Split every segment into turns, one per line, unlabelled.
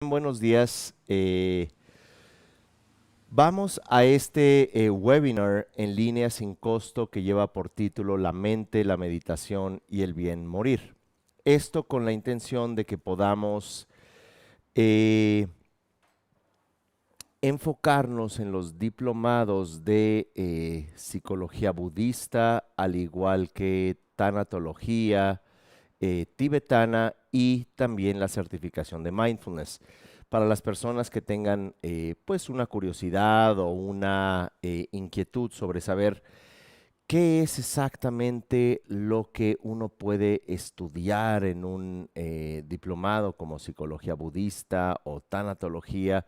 Buenos días. Vamos a este webinar en línea sin costo que lleva por título La mente, la meditación y el bien morir. Esto con la intención de que podamos eh, enfocarnos en los diplomados de psicología budista, al igual que tanatología tibetana y también la certificación de mindfulness. Para las personas que tengan pues una curiosidad o una inquietud sobre saber qué es exactamente lo que uno puede estudiar en un diplomado como psicología budista o tanatología,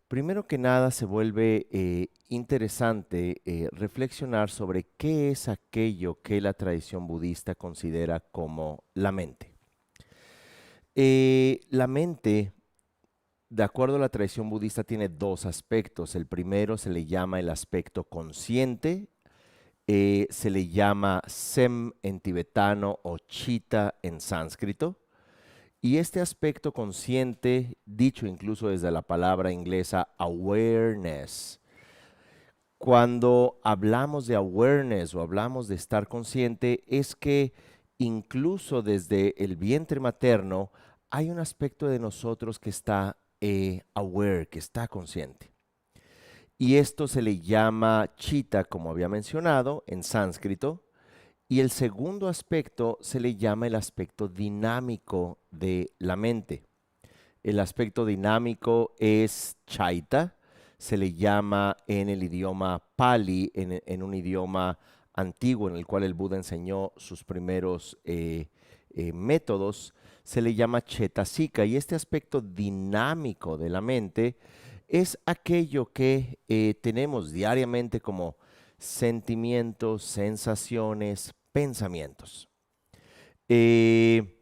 primero que nada se vuelve interesante reflexionar sobre qué es aquello que la tradición budista considera como la mente. La mente, de acuerdo a la tradición budista, tiene dos aspectos. El primero se le llama el aspecto consciente, se le llama Sem en tibetano o Chitta en sánscrito. Y este aspecto consciente, dicho incluso desde la palabra inglesa awareness, cuando hablamos de awareness o hablamos de estar consciente, es que incluso desde el vientre materno hay un aspecto de nosotros que está aware, que está consciente. Y esto se le llama chitta, como había mencionado, en sánscrito. Y el segundo aspecto se le llama el aspecto dinámico de la mente. El aspecto dinámico es chaita, se le llama en el idioma Pali, en un idioma antiguo en el cual el Buda enseñó sus primeros métodos, se le llama chetasika. Y este aspecto dinámico de la mente es aquello que tenemos diariamente como sentimientos, sensaciones, pensamientos. Eh,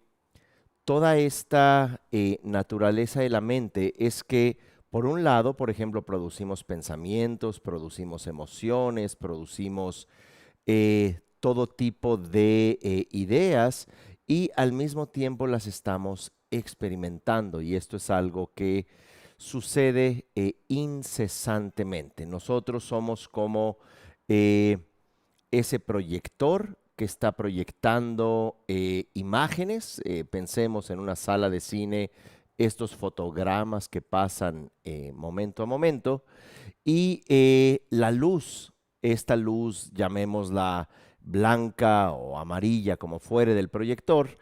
Toda esta naturaleza de la mente es que, por un lado, por ejemplo, producimos pensamientos, producimos emociones, producimos todo tipo de ideas y al mismo tiempo las estamos experimentando. Y esto es algo que sucede incesantemente. Nosotros somos como eh, ese proyector que está proyectando imágenes. Pensemos en una sala de cine, estos fotogramas que pasan momento a momento. Y la luz, esta luz, llamémosla blanca o amarilla, como fuere del proyector,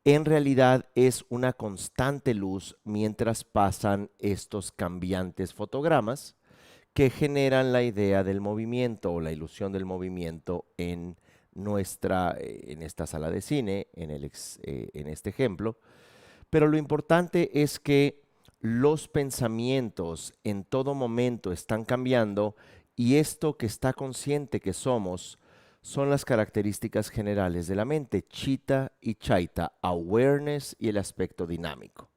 en realidad es una constante luz mientras pasan estos cambiantes fotogramas que generan la idea del movimiento o la ilusión del movimiento en esta sala de cine, en este ejemplo. Pero lo importante es que los pensamientos en todo momento están cambiando y esto que está consciente que somos son las características generales de la mente, chitta y chaita, awareness y el aspecto dinámico.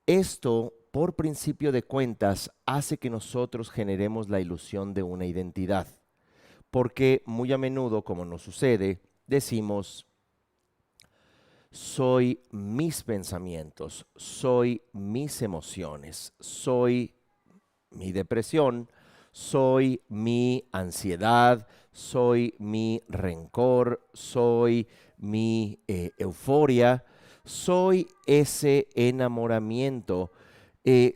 Esto, por principio de cuentas, hace que nosotros generemos la ilusión de una identidad, porque muy a menudo, como nos sucede, decimos, soy mis pensamientos, soy mis emociones, soy mi depresión, soy mi ansiedad, soy mi rencor, soy mi euforia, soy ese enamoramiento.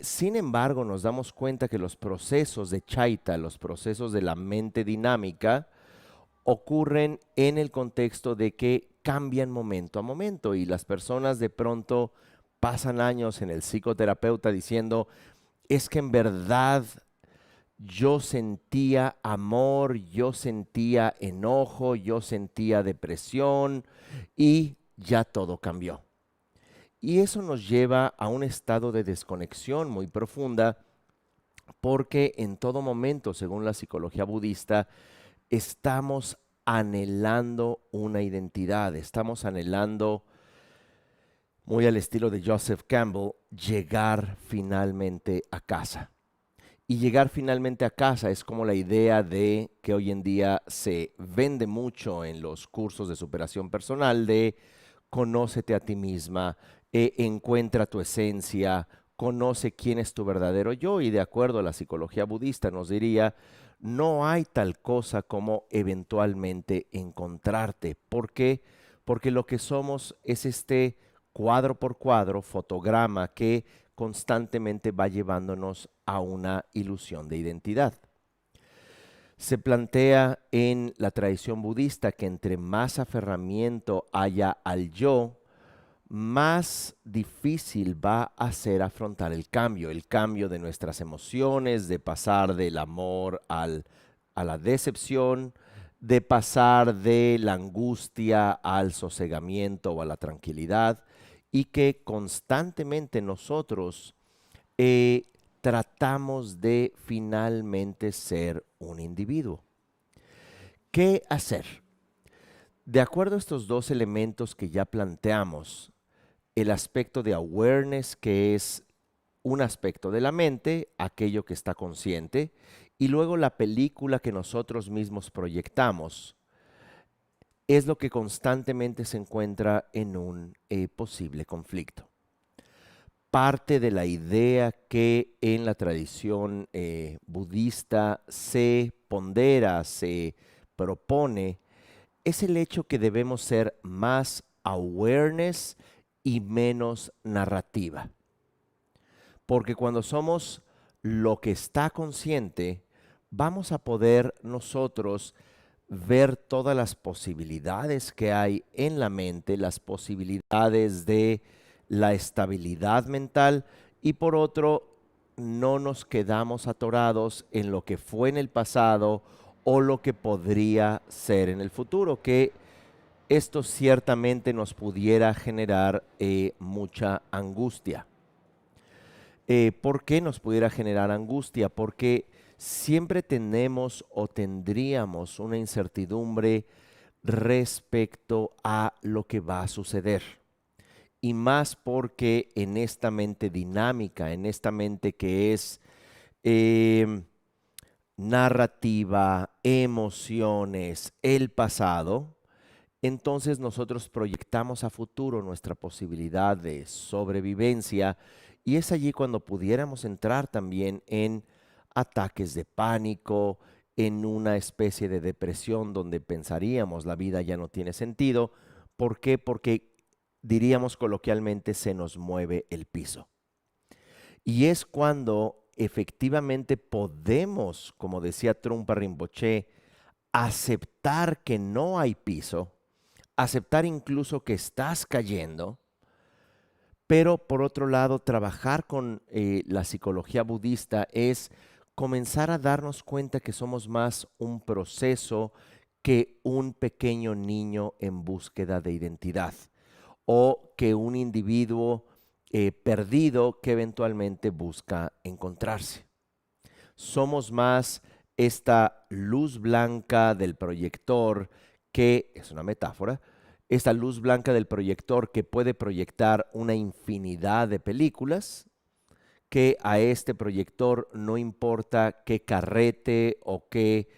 Sin embargo, nos damos cuenta que los procesos de Chaita, los procesos de la mente dinámica, ocurren en el contexto de que cambian momento a momento y las personas de pronto pasan años en el psicoterapeuta diciendo, es que en verdad yo sentía amor, yo sentía enojo, yo sentía depresión y ya todo cambió. Y eso nos lleva a un estado de desconexión muy profunda porque en todo momento, según la psicología budista, estamos anhelando una identidad, estamos anhelando, muy al estilo de Joseph Campbell, llegar finalmente a casa. Y llegar finalmente a casa es como la idea de que hoy en día se vende mucho en los cursos de superación personal de conócete a ti misma, encuentra tu esencia, conoce quién es tu verdadero yo y de acuerdo a la psicología budista nos diría, no hay tal cosa como eventualmente encontrarte. ¿Por qué? Porque lo que somos es este cuadro por cuadro, fotograma que constantemente va llevándonos a una ilusión de identidad. Se plantea en la tradición budista que entre más aferramiento haya al yo, más difícil va a ser afrontar el cambio de nuestras emociones, de pasar del amor a la decepción, de pasar de la angustia al sosegamiento o a la tranquilidad, y que constantemente nosotros eh, tratamos de finalmente ser un individuo. ¿Qué hacer? De acuerdo a estos dos elementos que ya planteamos, el aspecto de awareness, que es un aspecto de la mente, aquello que está consciente, y luego la película que nosotros mismos proyectamos, es lo que constantemente se encuentra en un posible conflicto. Parte de la idea que en la tradición budista se pondera, se propone, es el hecho que debemos ser más awareness y menos narrativa. Porque cuando somos lo que está consciente, vamos a poder nosotros ver todas las posibilidades que hay en la mente, las posibilidades de la estabilidad mental y por otro, no nos quedamos atorados en lo que fue en el pasado o lo que podría ser en el futuro, que esto ciertamente nos pudiera generar mucha angustia. ¿Por qué nos pudiera generar angustia? Porque siempre tenemos o tendríamos una incertidumbre respecto a lo que va a suceder. Y más porque en esta mente dinámica, en esta mente que es em, narrativa, emociones, el pasado, entonces nosotros proyectamos a futuro nuestra posibilidad de sobrevivencia y es allí cuando pudiéramos entrar también en ataques de pánico, en una especie de depresión donde pensaríamos la vida ya no tiene sentido. ¿Por qué? Porque diríamos coloquialmente se nos mueve el piso. Y es cuando efectivamente podemos, como decía Trungpa Rinpoche, aceptar que no hay piso, aceptar incluso que estás cayendo, pero por otro lado, trabajar con la psicología budista es comenzar a darnos cuenta que somos más un proceso que un pequeño niño en búsqueda de identidad o que un individuo perdido que eventualmente busca encontrarse. Somos más esta luz blanca del proyector que, es una metáfora, esta luz blanca del proyector que puede proyectar una infinidad de películas, que a este proyector no importa qué carrete o qué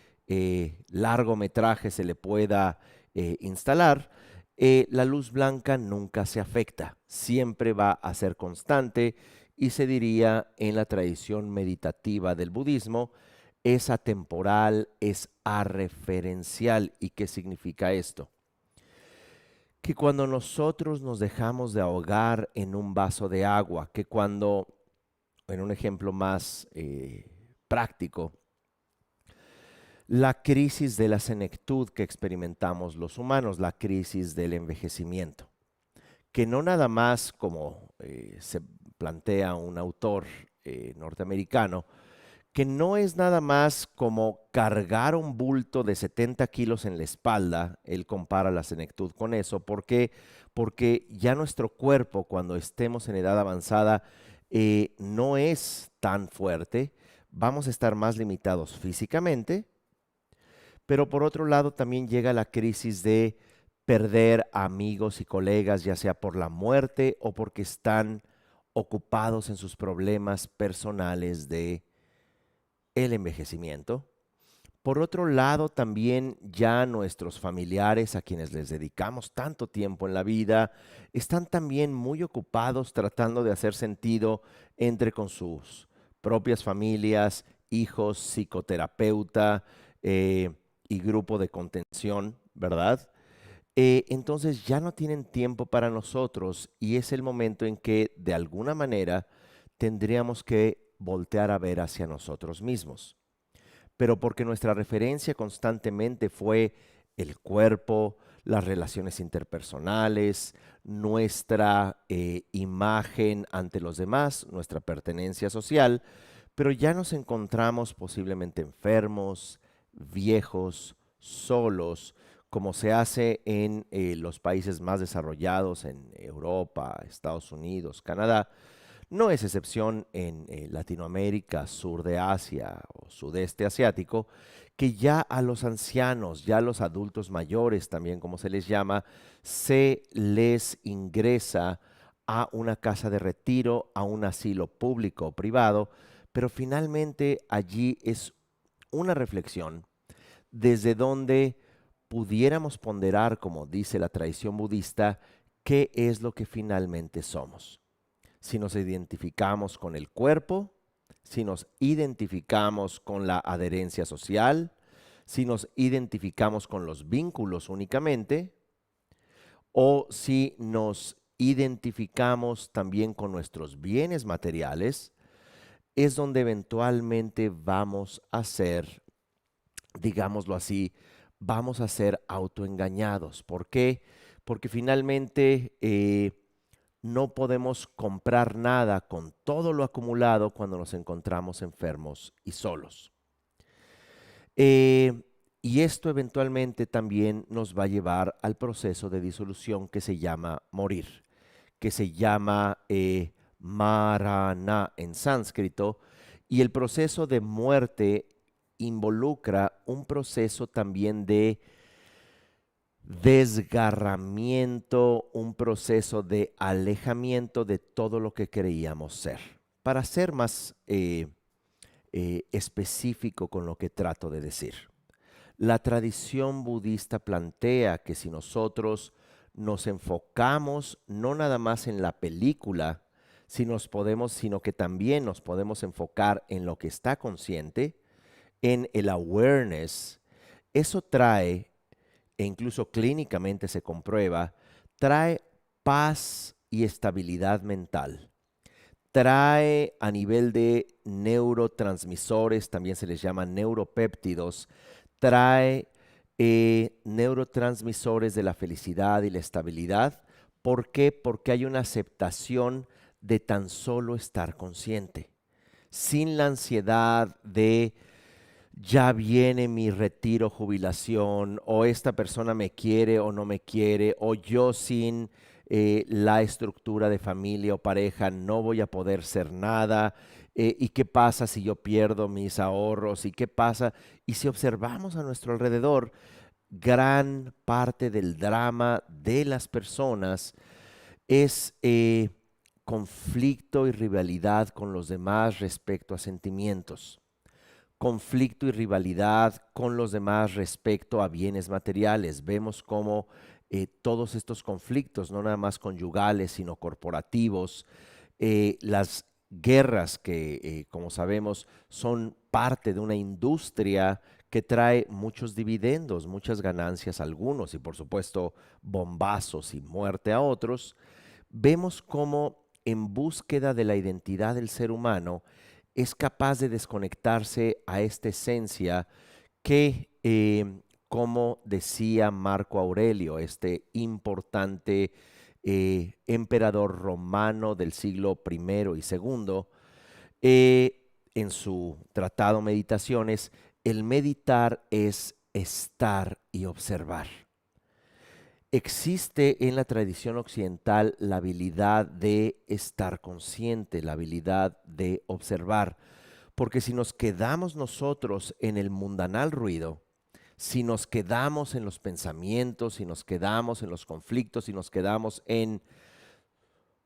largometraje se le pueda instalar, la luz blanca nunca se afecta, siempre va a ser constante y se diría en la tradición meditativa del budismo, es atemporal, es arreferencial. ¿Y qué significa esto? Que cuando nosotros nos dejamos de ahogar en un vaso de agua, que cuando, en un ejemplo más práctico, la crisis de la senectud que experimentamos los humanos, la crisis del envejecimiento, que no nada más como se plantea un autor norteamericano, que no es nada más como cargar un bulto de 70 kilos en la espalda, él compara la senectud con eso, ¿por qué? Porque ya nuestro cuerpo cuando estemos en edad avanzada no es tan fuerte, vamos a estar más limitados físicamente, pero por otro lado también llega la crisis de perder amigos y colegas, ya sea por la muerte o porque están ocupados en sus problemas personales de el envejecimiento. Por otro lado, también ya nuestros familiares a quienes les dedicamos tanto tiempo en la vida, están también muy ocupados tratando de hacer sentido entre con sus propias familias, hijos, psicoterapeuta eh, y grupo de contención, ¿verdad? Entonces ya no tienen tiempo para nosotros y es el momento en que de alguna manera tendríamos que voltear a ver hacia nosotros mismos, pero porque nuestra referencia constantemente fue el cuerpo, las relaciones interpersonales, nuestra imagen ante los demás, nuestra pertenencia social, pero ya nos encontramos posiblemente enfermos, viejos, solos, como se hace en los países más desarrollados, en Europa, Estados Unidos, Canadá. No es excepción en Latinoamérica, sur de Asia o sudeste asiático, que ya a los ancianos, ya a los adultos mayores, también como se les llama, se les ingresa a una casa de retiro, a un asilo público o privado, pero finalmente allí es una reflexión desde donde pudiéramos ponderar, como dice la tradición budista, qué es lo que finalmente somos, si nos identificamos con el cuerpo, si nos identificamos con la adherencia social, si nos identificamos con los vínculos únicamente, o si nos identificamos también con nuestros bienes materiales, es donde eventualmente vamos a ser, digámoslo así, vamos a ser autoengañados. ¿Por qué? Porque finalmente no podemos comprar nada con todo lo acumulado cuando nos encontramos enfermos y solos. Eh, y esto eventualmente también nos va a llevar al proceso de disolución que se llama morir, que se llama marana en sánscrito, y el proceso de muerte involucra un proceso también de desgarramiento, un proceso de alejamiento de todo lo que creíamos ser. Para ser más específico con lo que trato de decir, la tradición budista plantea que si nosotros nos enfocamos no nada más en la película, sino que también nos podemos enfocar en lo que está consciente, en el awareness, eso trae, e incluso clínicamente se comprueba, trae paz y estabilidad mental. Trae a nivel de neurotransmisores, también se les llama neuropéptidos, trae neurotransmisores de la felicidad y la estabilidad. ¿Por qué? Porque hay una aceptación de tan solo estar consciente, sin la ansiedad de ya viene mi retiro, jubilación, o esta persona me quiere o no me quiere, o yo sin la estructura de familia o pareja no voy a poder ser nada. ¿Y qué pasa si yo pierdo mis ahorros? ¿Y qué pasa? Y si observamos a nuestro alrededor, gran parte del drama de las personas es conflicto y rivalidad con los demás respecto a sentimientos, conflicto y rivalidad con los demás respecto a bienes materiales. Vemos cómo todos estos conflictos, no nada más conyugales, sino corporativos, las guerras que, como sabemos, son parte de una industria que trae muchos dividendos, muchas ganancias a algunos y por supuesto bombazos y muerte a otros, vemos cómo en búsqueda de la identidad del ser humano es capaz de desconectarse a esta esencia que, como decía Marco Aurelio, este importante emperador romano del siglo I y segundo, en su tratado Meditaciones, el meditar es estar y observar. Existe en la tradición occidental la habilidad de estar consciente, la habilidad de observar, porque si nos quedamos nosotros en el mundanal ruido, si nos quedamos en los pensamientos, si nos quedamos en los conflictos, si nos quedamos en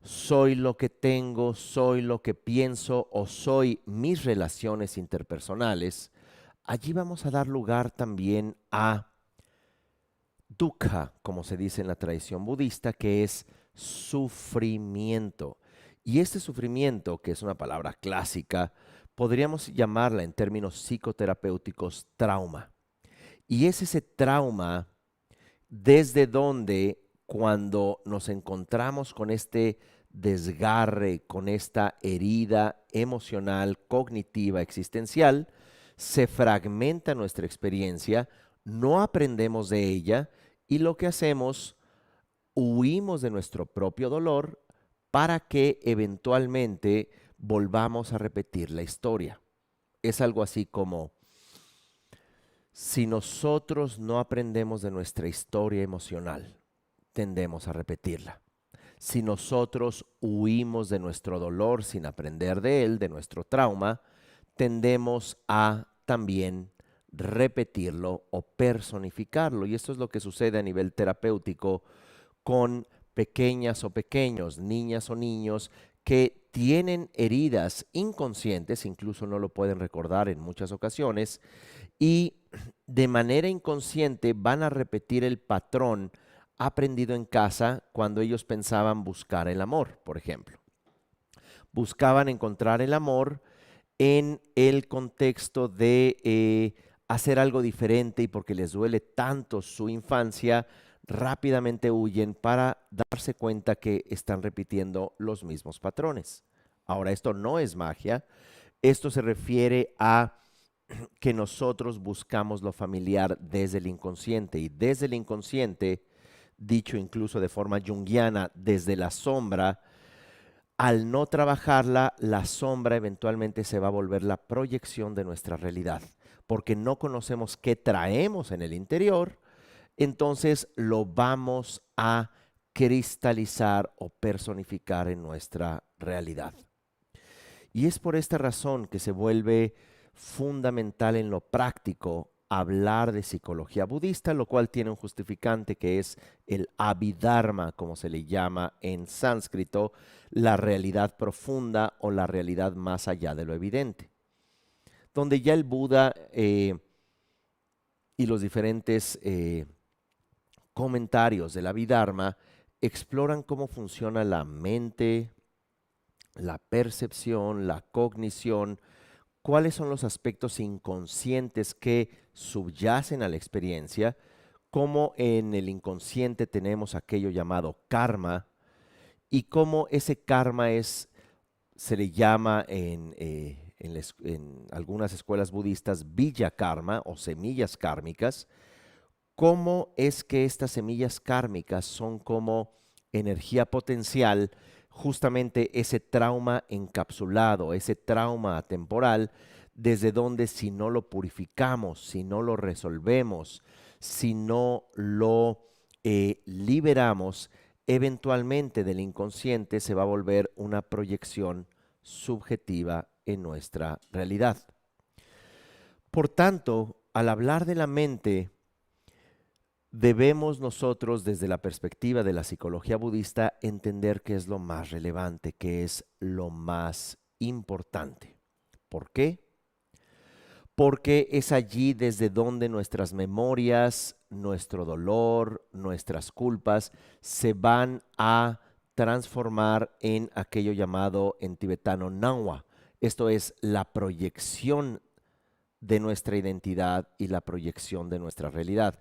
soy lo que tengo, soy lo que pienso o soy mis relaciones interpersonales, allí vamos a dar lugar también a dukkha, como se dice en la tradición budista, que es sufrimiento. Y este sufrimiento, que es una palabra clásica, podríamos llamarla en términos psicoterapéuticos trauma. Y es ese trauma desde donde cuando nos encontramos con este desgarre, con esta herida emocional, cognitiva, existencial, se fragmenta nuestra experiencia, no aprendemos de ella y lo que hacemos, huimos de nuestro propio dolor para que eventualmente volvamos a repetir la historia. Es algo así como, si nosotros no aprendemos de nuestra historia emocional, tendemos a repetirla. Si nosotros huimos de nuestro dolor sin aprender de él, de nuestro trauma, tendemos a también repetirlo o personificarlo. Y esto es lo que sucede a nivel terapéutico con pequeñas o pequeños, niñas o niños que tienen heridas inconscientes, incluso no lo pueden recordar en muchas ocasiones, y de manera inconsciente van a repetir el patrón aprendido en casa cuando ellos pensaban buscar el amor, por ejemplo. Buscaban encontrar el amor en el contexto de hacer algo diferente y porque les duele tanto su infancia, rápidamente huyen para darse cuenta que están repitiendo los mismos patrones. Ahora, esto no es magia, esto se refiere a que nosotros buscamos lo familiar desde el inconsciente y desde el inconsciente, dicho incluso de forma junguiana, desde la sombra, al no trabajarla, la sombra eventualmente se va a volver la proyección de nuestra realidad, porque no conocemos qué traemos en el interior, entonces lo vamos a cristalizar o personificar en nuestra realidad. Y es por esta razón que se vuelve fundamental en lo práctico hablar de psicología budista, lo cual tiene un justificante que es el abhidharma, como se le llama en sánscrito, la realidad profunda o la realidad más allá de lo evidente, donde ya el Buda y los diferentes comentarios del abhidharma exploran cómo funciona la mente, la percepción, la cognición, cuáles son los aspectos inconscientes que subyacen a la experiencia, cómo en el inconsciente tenemos aquello llamado karma y cómo ese karma se le llama en algunas escuelas budistas villa karma o semillas kármicas, cómo es que estas semillas kármicas son como energía potencial, justamente ese trauma encapsulado, ese trauma atemporal, desde donde si no lo purificamos, si no lo resolvemos, si no lo liberamos, eventualmente del inconsciente se va a volver una proyección subjetiva en nuestra realidad. Por tanto, al hablar de la mente, debemos nosotros, desde la perspectiva de la psicología budista, entender qué es lo más relevante, qué es lo más importante. ¿Por qué? Porque es allí desde donde nuestras memorias, nuestro dolor, nuestras culpas se van a transformar en aquello llamado en tibetano Nangwa. Esto es la proyección de nuestra identidad y la proyección de nuestra realidad.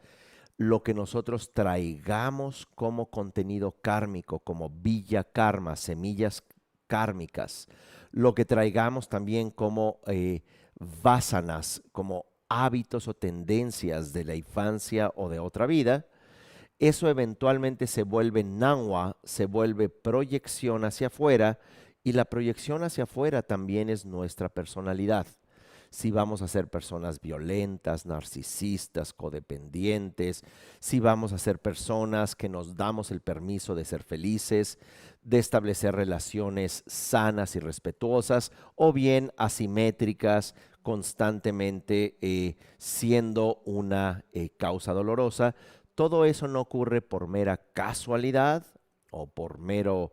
Lo que nosotros traigamos como contenido kármico, como villa karma, semillas kármicas, lo que traigamos también como vásanas, como hábitos o tendencias de la infancia o de otra vida, eso eventualmente se vuelve nangwa, se vuelve proyección hacia afuera y la proyección hacia afuera también es nuestra personalidad. Si vamos a ser personas violentas, narcisistas, codependientes, si vamos a ser personas que nos damos el permiso de ser felices, de establecer relaciones sanas y respetuosas, o bien asimétricas, constantemente siendo una causa dolorosa. Todo eso no ocurre por mera casualidad o por mero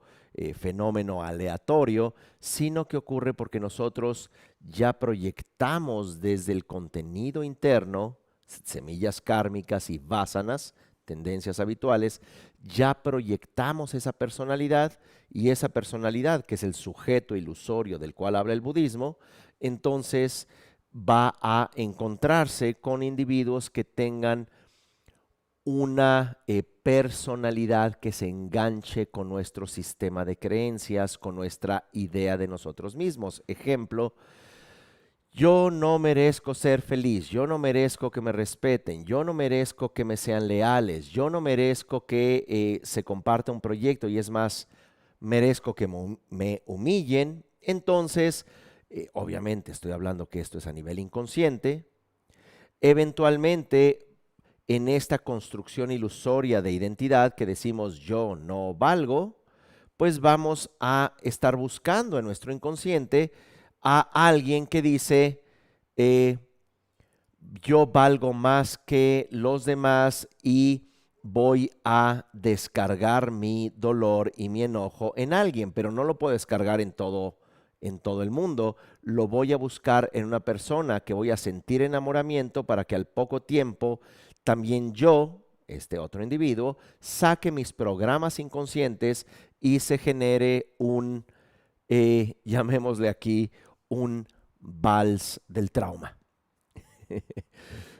fenómeno aleatorio, sino que ocurre porque nosotros ya proyectamos desde el contenido interno, semillas kármicas y vásanas, tendencias habituales, ya proyectamos esa personalidad, y esa personalidad, que es el sujeto ilusorio del cual habla el budismo, entonces va a encontrarse con individuos que tengan una personalidad que se enganche con nuestro sistema de creencias, con nuestra idea de nosotros mismos. Ejemplo: yo no merezco ser feliz, yo no merezco que me respeten, yo no merezco que me sean leales, yo no merezco que se comparta un proyecto, y es más, merezco que me humillen. Entonces, obviamente estoy hablando que esto es a nivel inconsciente. Eventualmente, en esta construcción ilusoria de identidad que decimos yo no valgo, pues vamos a estar buscando en nuestro inconsciente a alguien que dice, eh, yo valgo más que los demás, y voy a descargar mi dolor y mi enojo en alguien, pero no lo puedo descargar en todo el mundo. Lo voy a buscar en una persona que voy a sentir enamoramiento, para que al poco tiempo también yo, este otro individuo, saque mis programas inconscientes y se genere un, llamémosle aquí, un vals del trauma.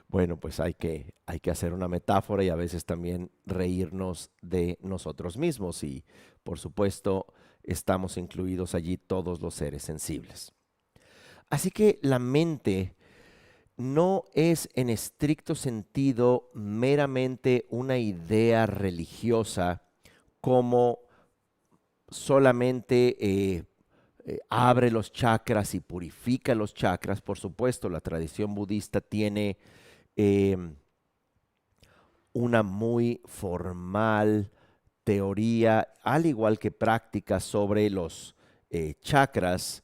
Bueno, pues hay que hacer una metáfora, y a veces también reírnos de nosotros mismos, y por supuesto estamos incluidos allí todos los seres sensibles. Así que la mente no es en estricto sentido meramente una idea religiosa, como solamente abre los chakras y purifica los chakras. Por supuesto, la tradición budista tiene em, una muy formal teoría, al igual que prácticas sobre los chakras,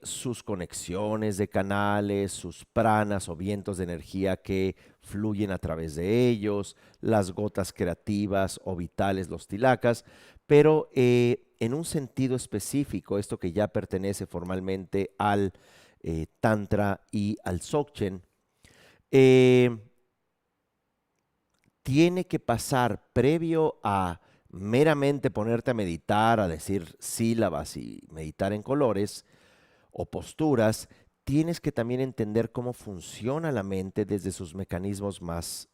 sus conexiones de canales, sus pranas o vientos de energía que fluyen a través de ellos, las gotas creativas o vitales, los tilakas, pero en un sentido específico, esto que ya pertenece formalmente al Tantra y al Dzogchen, eh, tiene que pasar previo a meramente ponerte a meditar, a decir sílabas y meditar en colores o posturas. Tienes que también entender cómo funciona la mente desde sus mecanismos más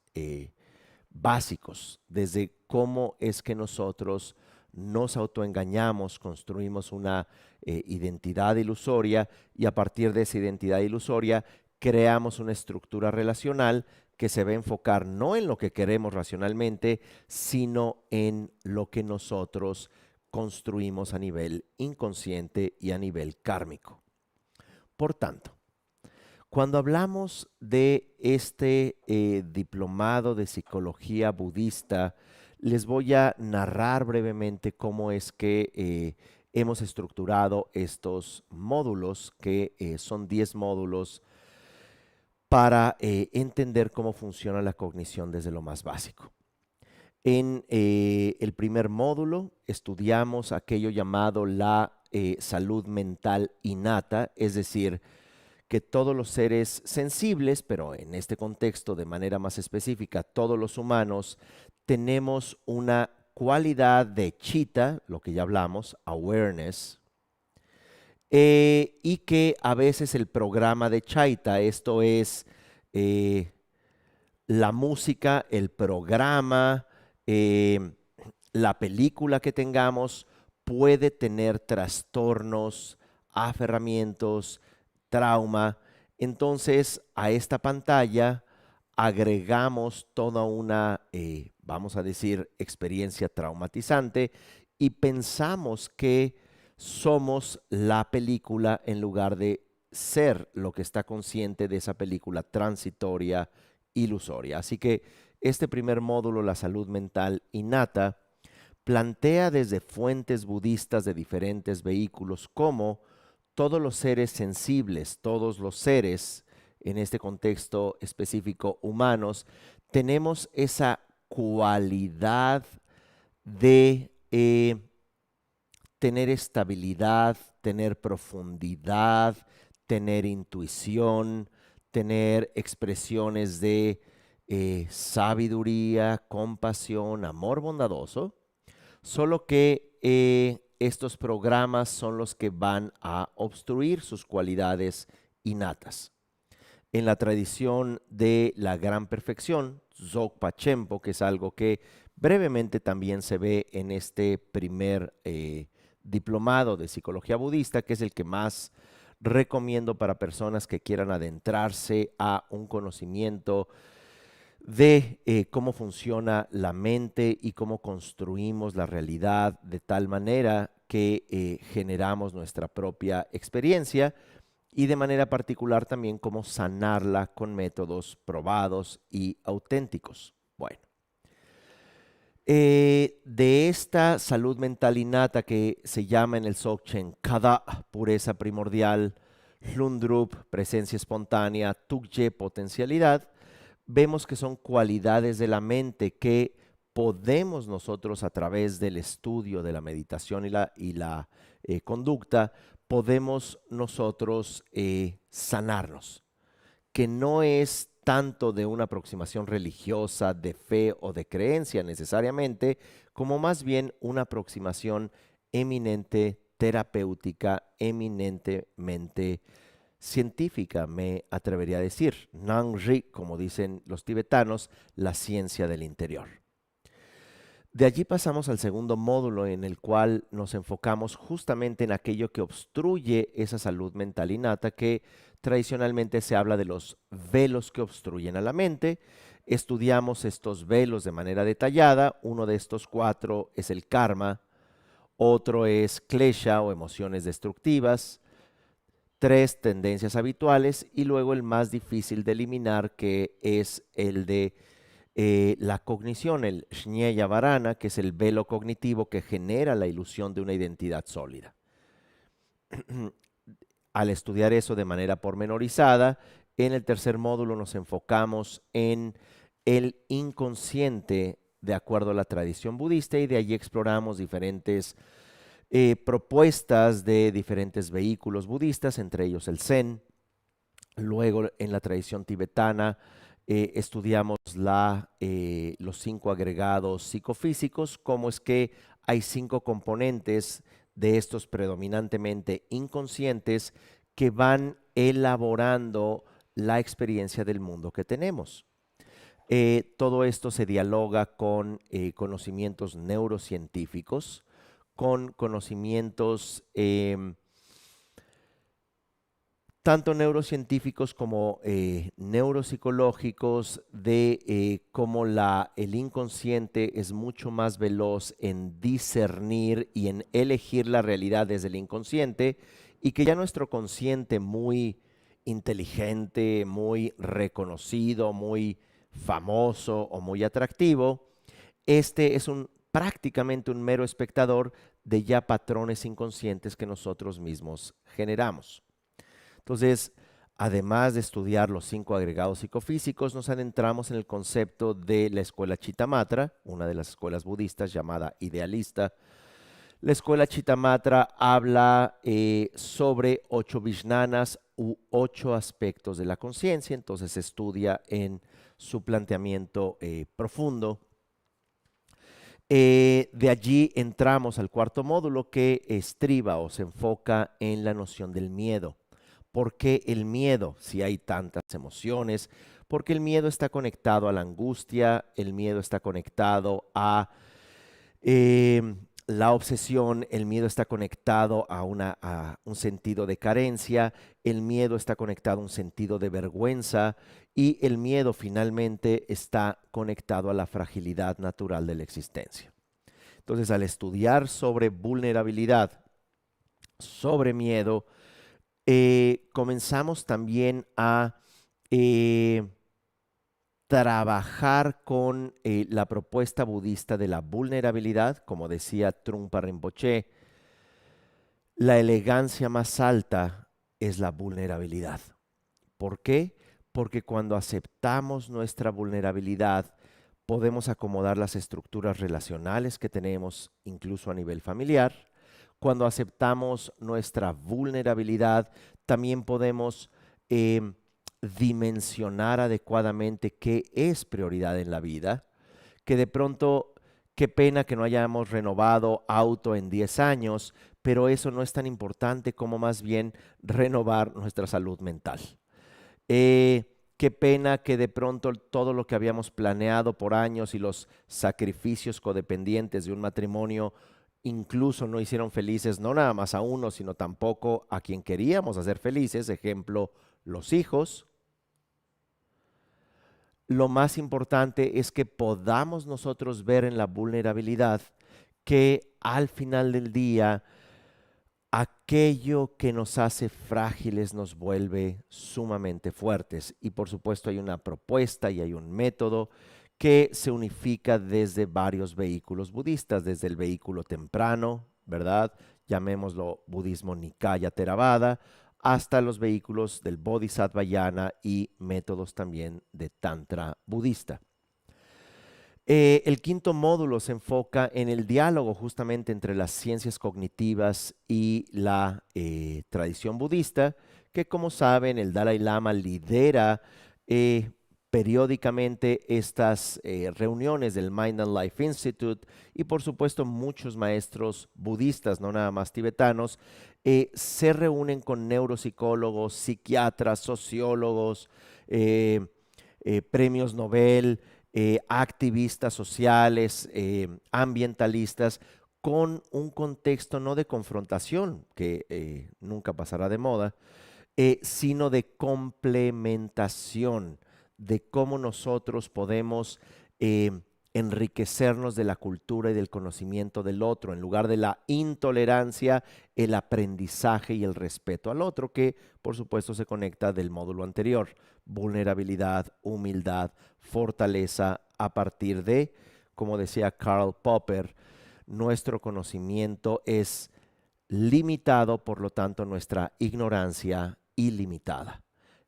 básicos, desde cómo es que nosotros nos autoengañamos, construimos una identidad ilusoria, y a partir de esa identidad ilusoria creamos una estructura relacional que se va a enfocar no en lo que queremos racionalmente, sino en lo que nosotros construimos a nivel inconsciente y a nivel kármico. Por tanto, cuando hablamos de este diplomado de psicología budista, les voy a narrar brevemente cómo es que hemos estructurado estos módulos, que son 10 módulos, para entender cómo funciona la cognición desde lo más básico. En el primer módulo estudiamos aquello llamado la salud mental innata, es decir, que todos los seres sensibles, pero en este contexto de manera más específica, todos los humanos, tenemos una cualidad de chitta, lo que ya hablamos, awareness, y que a veces el programa de chaita, esto es eh, la música, el programa, eh, la película que tengamos, puede tener trastornos, aferramientos, trauma. Entonces, a esta pantalla agregamos toda una, vamos a decir, experiencia traumatizante, y pensamos que somos la película en lugar de ser lo que está consciente de esa película transitoria, ilusoria. Así que este primer módulo, la salud mental innata, plantea desde fuentes budistas de diferentes vehículos cómo todos los seres sensibles, todos los seres, en este contexto específico humanos, tenemos esa cualidad de tener estabilidad, tener profundidad, tener intuición, tener expresiones de sabiduría, compasión, amor bondadoso, solo que estos programas son los que van a obstruir sus cualidades innatas. En la tradición de la gran perfección, Dzogpa Chenpo, que es algo que brevemente también se ve en este primer diplomado de psicología budista, que es el que más recomiendo para personas que quieran adentrarse a un conocimiento de cómo funciona la mente y cómo construimos la realidad de tal manera que generamos nuestra propia experiencia y de manera particular también cómo sanarla con métodos probados y auténticos. Bueno, de esta salud mental innata que se llama en el Dzogchen Kada, pureza primordial, Hlundrup, presencia espontánea, Tukje, potencialidad, vemos que son cualidades de la mente que podemos nosotros a través del estudio de la meditación y la conducta, podemos nosotros sanarnos, que no es tanto de una aproximación religiosa, de fe o de creencia necesariamente, como más bien una aproximación eminente terapéutica, eminentemente científica, me atrevería a decir. Nangri, como dicen los tibetanos, la ciencia del interior. De allí pasamos al segundo módulo en el cual nos enfocamos justamente en aquello que obstruye esa salud mental innata, que tradicionalmente se habla de los velos que obstruyen a la mente. Estudiamos estos velos de manera detallada. Uno de estos 4 es el karma, otro es klesha o emociones destructivas, 3 tendencias habituales y luego el más difícil de eliminar, que es el de la cognición, el Shñeya Varana, que es el velo cognitivo que genera la ilusión de una identidad sólida. Al estudiar eso de manera pormenorizada, en el tercer módulo nos enfocamos en el inconsciente de acuerdo a la tradición budista y de allí exploramos diferentes propuestas de diferentes vehículos budistas, entre ellos el Zen. Luego en la tradición tibetana estudiamos los 5 agregados psicofísicos, cómo es que hay 5 componentes de estos predominantemente inconscientes que van elaborando la experiencia del mundo que tenemos. Todo esto se dialoga con conocimientos neurocientíficos, con conocimientos tanto neurocientíficos como neuropsicológicos de cómo el inconsciente es mucho más veloz en discernir y en elegir la realidad desde el inconsciente, y que ya nuestro consciente muy inteligente, muy reconocido, muy famoso o muy atractivo, este es prácticamente un mero espectador de ya patrones inconscientes que nosotros mismos generamos. Entonces, además de estudiar los 5 agregados psicofísicos, nos adentramos en el concepto de la escuela Chittamatra, una de las escuelas budistas llamada idealista. La escuela Chittamatra habla sobre 8 vijnanas u 8 aspectos de la conciencia, entonces se estudia en su planteamiento profundo. De allí entramos al cuarto módulo, que estriba o se enfoca en la noción del miedo. ¿Por qué el miedo? Si hay tantas emociones, porque el miedo está conectado a la angustia, el miedo está conectado a la obsesión, el miedo está conectado a un sentido de carencia, el miedo está conectado a un sentido de vergüenza y el miedo finalmente está conectado a la fragilidad natural de la existencia. Entonces, al estudiar sobre vulnerabilidad, sobre miedo, comenzamos también a trabajar con la propuesta budista de la vulnerabilidad. Como decía Trungpa Rinpoche, la elegancia más alta es la vulnerabilidad. ¿Por qué? Porque cuando aceptamos nuestra vulnerabilidad, podemos acomodar las estructuras relacionales que tenemos, incluso a nivel familiar. cuando aceptamos nuestra vulnerabilidad, también podemos dimensionar adecuadamente qué es prioridad en la vida, que de pronto, qué pena que no hayamos renovado auto en 10 años, pero eso no es tan importante como más bien renovar nuestra salud mental. Qué pena que de pronto todo lo que habíamos planeado por años y los sacrificios codependientes de un matrimonio incluso no hicieron felices no nada más a uno, sino tampoco a quien queríamos hacer felices, ejemplo, los hijos. Lo más importante es que podamos nosotros ver en la vulnerabilidad que al final del día aquello que nos hace frágiles nos vuelve sumamente fuertes. Y por supuesto hay una propuesta y hay un método que se unifica desde varios vehículos budistas, desde el vehículo temprano, ¿verdad? Llamémoslo budismo Nikaya Theravada, hasta los vehículos del Bodhisattvayana y métodos también de Tantra budista. El quinto módulo se enfoca en el diálogo justamente entre las ciencias cognitivas y la tradición budista, que como saben el Dalai Lama lidera eh, periódicamente estas reuniones del Mind and Life Institute y por supuesto muchos maestros budistas, no nada más tibetanos, se reúnen con neuropsicólogos, psiquiatras, sociólogos, premios Nobel, activistas sociales, ambientalistas, con un contexto no de confrontación, que nunca pasará de moda, sino de complementación, de cómo nosotros podemos enriquecernos de la cultura y del conocimiento del otro, en lugar de la intolerancia, el aprendizaje y el respeto al otro, que por supuesto se conecta del módulo anterior, vulnerabilidad, humildad, fortaleza, a partir de, como decía Karl Popper, nuestro conocimiento es limitado, por lo tanto nuestra ignorancia ilimitada.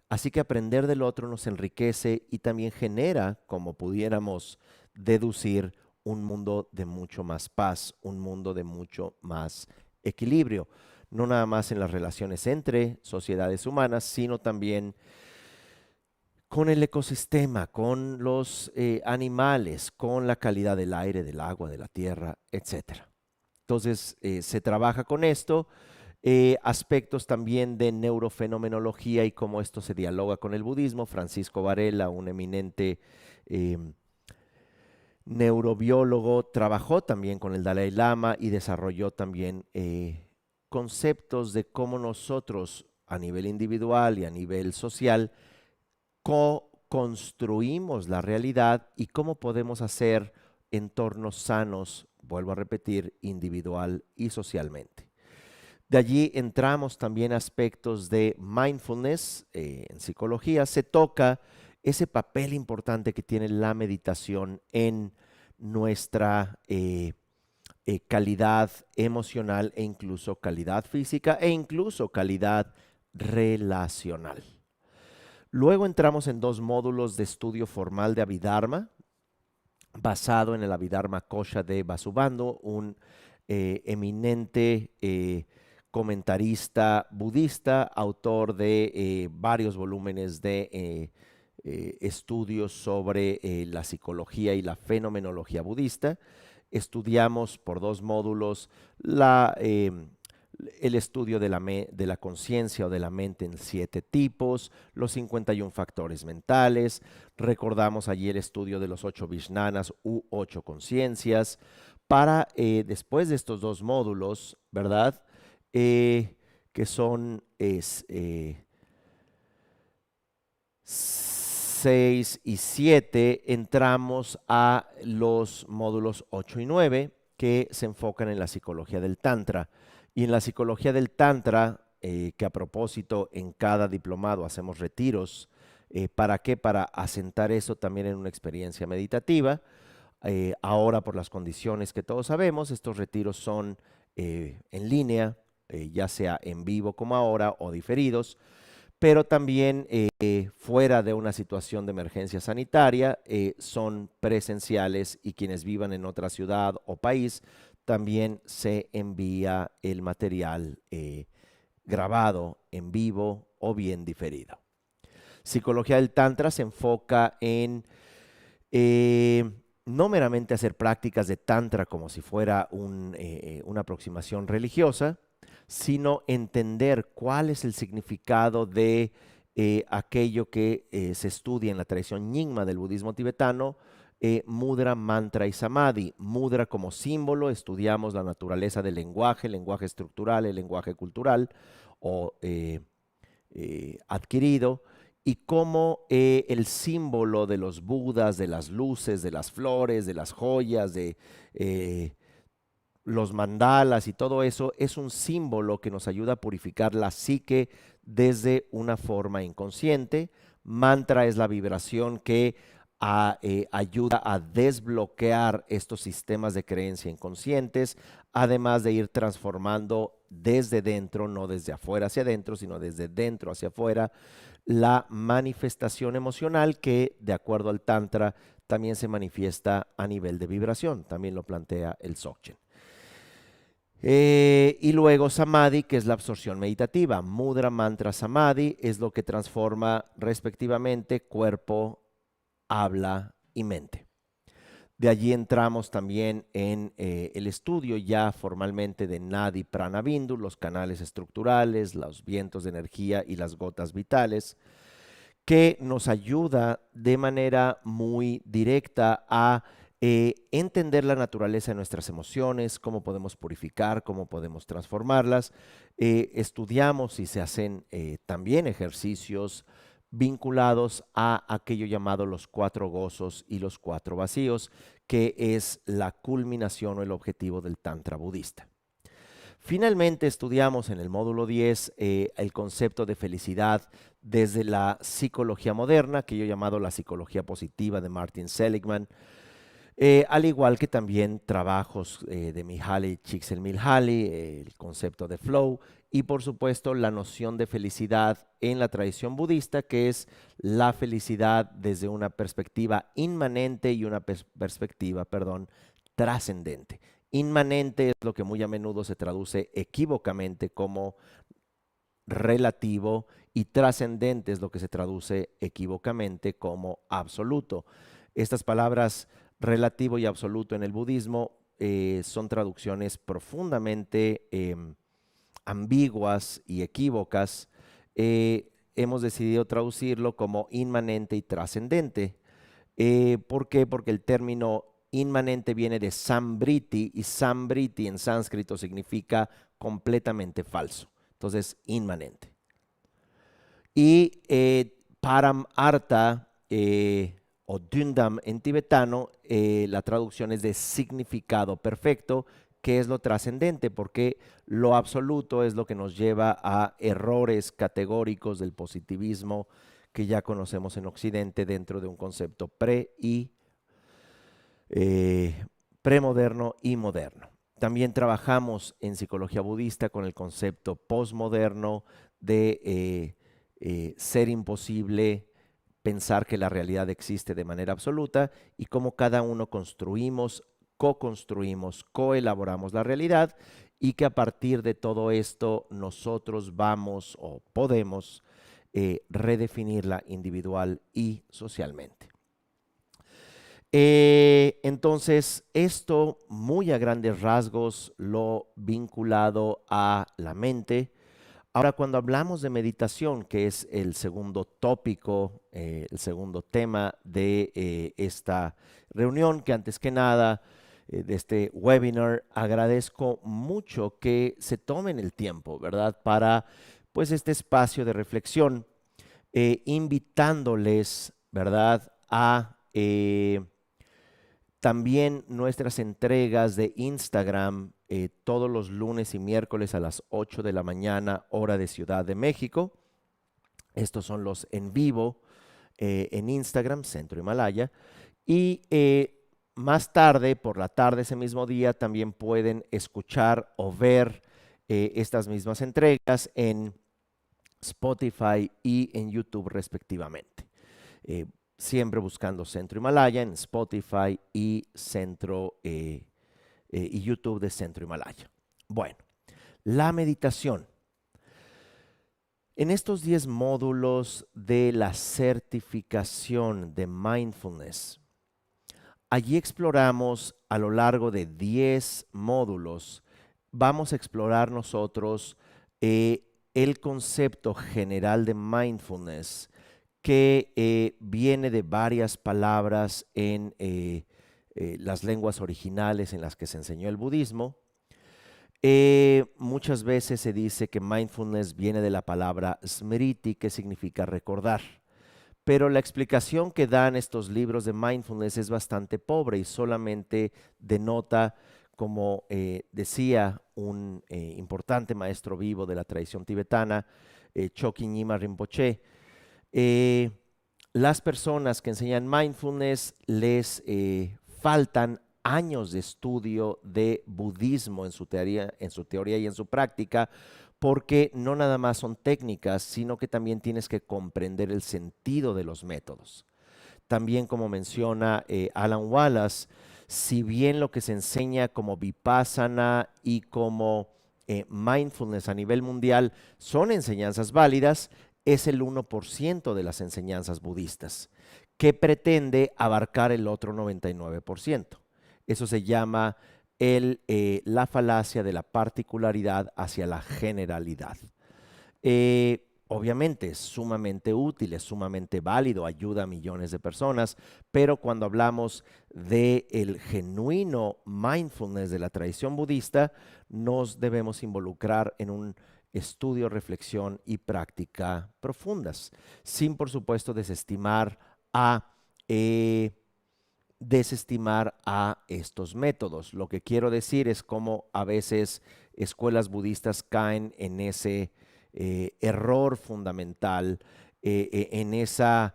Así que aprender del otro nos enriquece y también genera, como pudiéramos deducir, un mundo de mucho más paz, un mundo de mucho más equilibrio, no nada más en las relaciones entre sociedades humanas, sino también con el ecosistema, con los animales, con la calidad del aire, del agua, de la tierra, etcétera. Entonces, se trabaja con esto, aspectos también de neurofenomenología y cómo esto se dialoga con el budismo. Francisco Varela, un eminente neurobiólogo, trabajó también con el Dalai Lama y desarrolló también conceptos de cómo nosotros a nivel individual y a nivel social co-construimos la realidad y cómo podemos hacer entornos sanos, vuelvo a repetir, individual y socialmente. De allí entramos también a aspectos de mindfulness. En psicología se toca ese papel importante que tiene la meditación en nuestra calidad emocional e incluso calidad física e incluso calidad relacional. Luego entramos en dos módulos de estudio formal de Abhidharma, basado en el Abhidharma Kosha de Vasubandhu, un eminente comentarista budista, autor de varios volúmenes de estudios sobre la psicología y la fenomenología budista. Estudiamos por dos módulos el estudio de la conciencia o de la mente en 7 tipos, los 51 factores mentales, recordamos allí el estudio de los 8 Vijnanas u 8 conciencias, para después de estos dos módulos, ¿verdad? Que son 6 y 7, entramos a los módulos 8 y 9, que se enfocan en la psicología del Tantra. Y en la psicología del Tantra, que a propósito en cada diplomado hacemos retiros, ¿para qué? Para asentar eso también en una experiencia meditativa. Ahora por las condiciones que todos sabemos, estos retiros son en línea, ya sea en vivo como ahora o diferidos, pero también fuera de una situación de emergencia sanitaria, son presenciales y quienes vivan en otra ciudad o país también se envía el material grabado en vivo o bien diferido. Psicología del Tantra se enfoca en no meramente hacer prácticas de Tantra como si fuera una aproximación religiosa, sino entender cuál es el significado de aquello que se estudia en la tradición Nyingma del budismo tibetano, mudra, mantra y samadhi. Mudra como símbolo, estudiamos la naturaleza del lenguaje, el lenguaje estructural, el lenguaje cultural o adquirido, y cómo el símbolo de los budas, de las luces, de las flores, de las joyas, de los mandalas y todo eso es un símbolo que nos ayuda a purificar la psique desde una forma inconsciente. Mantra es la vibración que ayuda a desbloquear estos sistemas de creencia inconscientes, además de ir transformando desde dentro, no desde afuera hacia adentro, sino desde dentro hacia afuera, la manifestación emocional que, de acuerdo al Tantra, también se manifiesta a nivel de vibración. También lo plantea el Dzogchen. Y luego Samadhi, que es la absorción meditativa. Mudra, mantra, Samadhi es lo que transforma respectivamente cuerpo, habla y mente. De allí entramos también en el estudio ya formalmente de Nadi Prana Bindu, los canales estructurales, los vientos de energía y las gotas vitales, que nos ayuda de manera muy directa a entender la naturaleza de nuestras emociones, cómo podemos purificar, cómo podemos transformarlas. Estudiamos y se hacen también ejercicios vinculados a aquello llamado los 4 gozos y los 4 vacíos, que es la culminación o el objetivo del Tantra budista. Finalmente estudiamos en el módulo 10 el concepto de felicidad desde la psicología moderna, que yo he llamado la psicología positiva de Martin Seligman, al igual que también trabajos de Mihaly Csikszentmihalyi, el concepto de flow y por supuesto la noción de felicidad en la tradición budista, que es la felicidad desde una perspectiva inmanente y una perspectiva, perdón, trascendente. Inmanente es lo que muy a menudo se traduce equívocamente como relativo y trascendente es lo que se traduce equívocamente como absoluto. Estas palabras relativo y absoluto en el budismo son traducciones profundamente ambiguas y equívocas. Hemos decidido traducirlo como inmanente y trascendente. ¿Por qué? Porque el término inmanente viene de sambriti y sambriti en sánscrito significa completamente falso. Entonces, inmanente. Y param artha o dundam en tibetano, la traducción es de significado perfecto, que es lo trascendente, porque lo absoluto es lo que nos lleva a errores categóricos del positivismo que ya conocemos en Occidente dentro de un concepto premoderno y moderno. También trabajamos en psicología budista con el concepto postmoderno de ser imposible pensar que la realidad existe de manera absoluta y cómo cada uno construimos, co-construimos, coelaboramos la realidad y que a partir de todo esto nosotros vamos o podemos redefinirla individual y socialmente. Entonces, esto muy a grandes rasgos lo vinculado a la mente. Ahora, cuando hablamos de meditación, que es el segundo tópico, el segundo tema de esta reunión, que antes que nada, de este webinar, agradezco mucho que se tomen el tiempo, ¿verdad? Para, pues, este espacio de reflexión, invitándoles, ¿verdad? A también nuestras entregas de Instagram todos los lunes y miércoles a las 8 de la mañana, hora de Ciudad de México. Estos son los en vivo en Instagram, Centro Himalaya. Y más tarde, por la tarde ese mismo día, también pueden escuchar o ver estas mismas entregas en Spotify y en YouTube respectivamente. Siempre buscando Centro Himalaya en Spotify y Centro y YouTube de Centro Himalaya. Bueno, la meditación. En estos 10 módulos de la certificación de mindfulness, allí exploramos a lo largo de 10 módulos, vamos a explorar nosotros el concepto general de mindfulness que viene de varias palabras en las lenguas originales en las que se enseñó el budismo. Muchas veces se dice que mindfulness viene de la palabra smriti, que significa recordar. Pero la explicación que dan estos libros de mindfulness es bastante pobre y solamente denota, como decía un importante maestro vivo de la tradición tibetana, Chokyi Nyima Rinpoche, las personas que enseñan mindfulness les faltan años de estudio de budismo en su teoría y en su práctica, porque no nada más son técnicas, sino que también tienes que comprender el sentido de los métodos. También, como menciona Alan Wallace, si bien lo que se enseña como Vipassana y como mindfulness a nivel mundial son enseñanzas válidas, es el 1% de las enseñanzas budistas, que pretende abarcar el otro 99%. Eso se llama la falacia de la particularidad hacia la generalidad. Obviamente es sumamente útil, es sumamente válido, ayuda a millones de personas, pero cuando hablamos del genuino mindfulness de la tradición budista, nos debemos involucrar en un estudio, reflexión y práctica profundas, sin por supuesto desestimar a estos métodos. Lo que quiero decir es cómo a veces escuelas budistas caen en ese error fundamental, en esa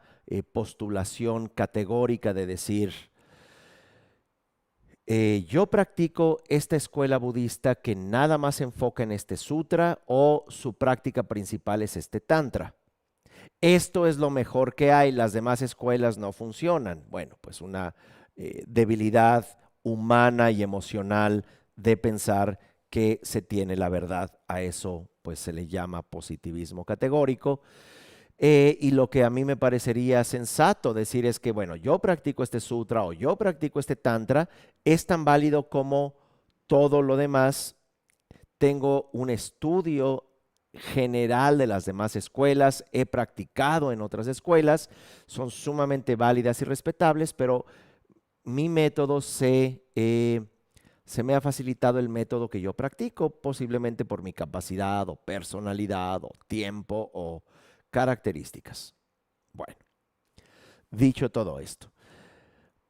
postulación categórica de decir, yo practico esta escuela budista que nada más se enfoca en este sutra, o su práctica principal es este tantra. Esto es lo mejor que hay, las demás escuelas no funcionan. Bueno, pues una debilidad humana y emocional de pensar que se tiene la verdad. A eso pues se le llama positivismo categórico. Y lo que a mí me parecería sensato decir es que, bueno, yo practico este sutra o yo practico este tantra, es tan válido como todo lo demás. Tengo un estudio general de las demás escuelas, he practicado en otras escuelas, son sumamente válidas y respetables, pero mi método se me ha facilitado el método que yo practico, posiblemente por mi capacidad o personalidad o tiempo o características. Bueno, dicho todo esto,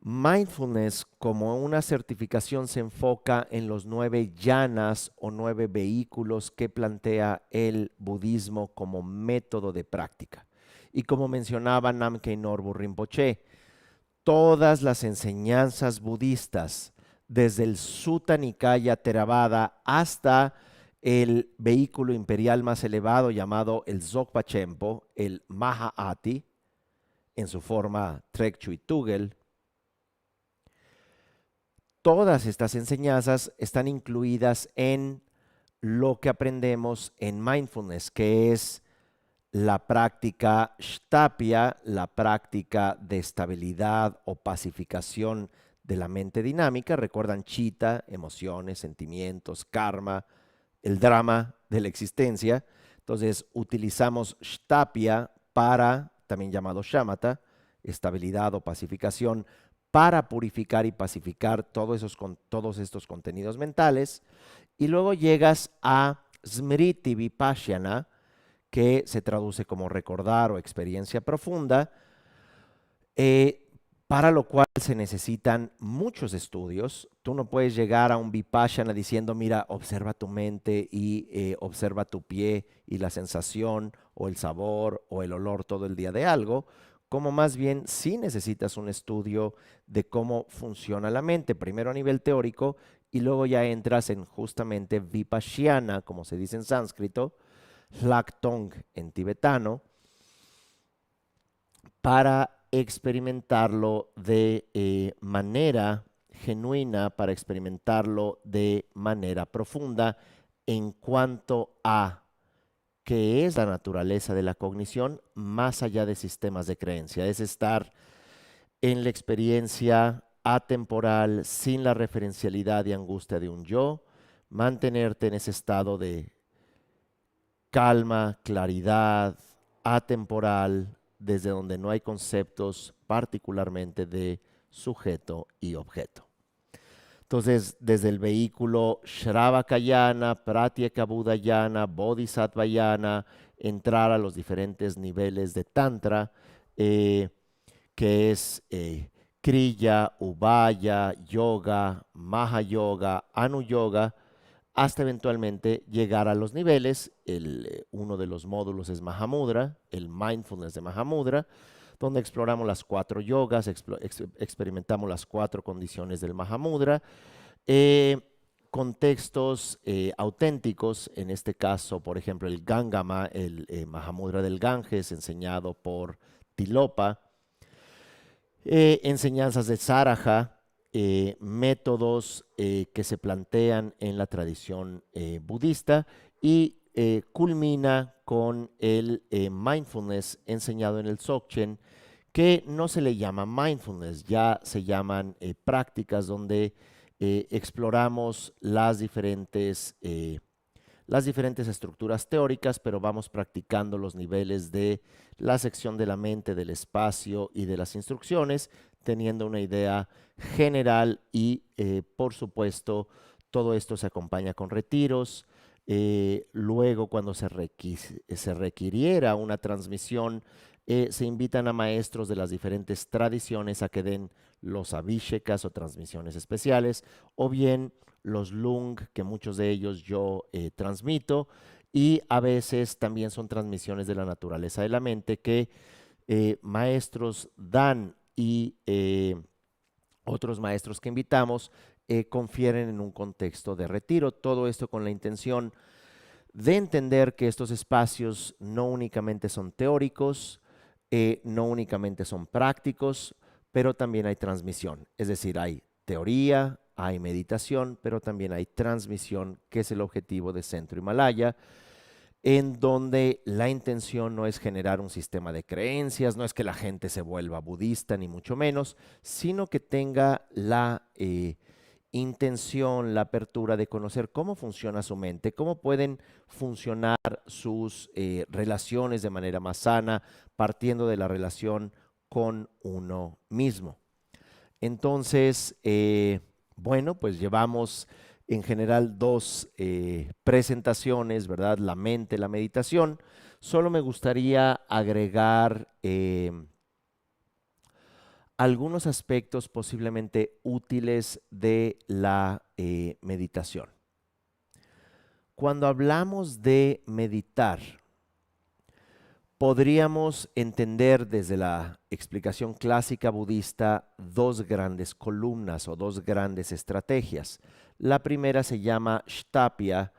mindfulness como una certificación se enfoca en los 9 yanas o 9 vehículos que plantea el budismo como método de práctica. Y como mencionaba Namkhai Norbu Rinpoche, todas las enseñanzas budistas, desde el Sutta Nikaya Theravada hasta el vehículo imperial más elevado llamado el Dzogpa Chenpo, el Maha-Ati, en su forma Trekchö Tugel, todas estas enseñanzas están incluidas en lo que aprendemos en mindfulness, que es la práctica Shtapya, la práctica de estabilidad o pacificación de la mente dinámica. Recuerdan Chitta, emociones, sentimientos, karma, el drama de la existencia. Entonces utilizamos Shtapya para, también llamado Shamatha, estabilidad o pacificación, para purificar y pacificar todos estos contenidos mentales. Y luego llegas a Smriti Vipassana, que se traduce como recordar o experiencia profunda, para lo cual se necesitan muchos estudios. Tú no puedes llegar a un Vipassana diciendo, mira, observa tu mente y observa tu pie y la sensación o el sabor o el olor todo el día de algo, como más bien sí necesitas un estudio de cómo funciona la mente, primero a nivel teórico y luego ya entras en justamente Vipassana, como se dice en sánscrito, Hlak-tong en tibetano, para experimentarlo de manera genuina para experimentarlo de manera profunda en cuanto a qué es la naturaleza de la cognición más allá de sistemas de creencia. Es estar en la experiencia atemporal, sin la referencialidad y angustia de un yo, mantenerte en ese estado de calma, claridad, atemporal, desde donde no hay conceptos particularmente de sujeto y objeto. Entonces, desde el vehículo Shravakayana, Pratyekabudayana, Bodhisattvayana, entrar a los diferentes niveles de Tantra, que es Kriya, Ubaya, Yoga, Mahayoga, Anuyoga, hasta eventualmente llegar a los niveles. Uno de los módulos es Mahamudra, el mindfulness de Mahamudra, donde exploramos las 4 yogas, experimentamos las 4 condiciones del Mahamudra, contextos auténticos, en este caso, por ejemplo, el Gangama, el Mahamudra del Ganges, enseñado por Tilopa, enseñanzas de Saraja, métodos que se plantean en la tradición budista y culmina con el mindfulness enseñado en el Dzogchen, que no se le llama mindfulness, ya se llaman prácticas donde exploramos las diferentes estructuras teóricas, pero vamos practicando los niveles de la sección de la mente, del espacio y de las instrucciones, teniendo una idea general y, por supuesto, todo esto se acompaña con retiros. Luego, cuando se requiriera una transmisión, se invitan a maestros de las diferentes tradiciones a que den los abhishekas o transmisiones especiales, o bien los lung, que muchos de ellos yo transmito, y a veces también son transmisiones de la naturaleza de la mente que maestros dan y otros maestros que invitamos confieren en un contexto de retiro. Todo esto con la intención de entender que estos espacios no únicamente son teóricos, no únicamente son prácticos, pero también hay transmisión. Es decir, hay teoría, hay meditación, pero también hay transmisión, que es el objetivo de Centro Himalaya, en donde la intención no es generar un sistema de creencias, no es que la gente se vuelva budista, ni mucho menos, sino que tenga la intención, la apertura de conocer cómo funciona su mente, cómo pueden funcionar sus relaciones de manera más sana, partiendo de la relación con uno mismo. Entonces, bueno, pues llevamos en general 2 presentaciones, ¿verdad? La mente, la meditación. Solo me gustaría agregar algunos aspectos posiblemente útiles de la meditación. Cuando hablamos de meditar, podríamos entender desde la explicación clásica budista 2 grandes columnas o 2 grandes estrategias. La primera se llama Shtapya,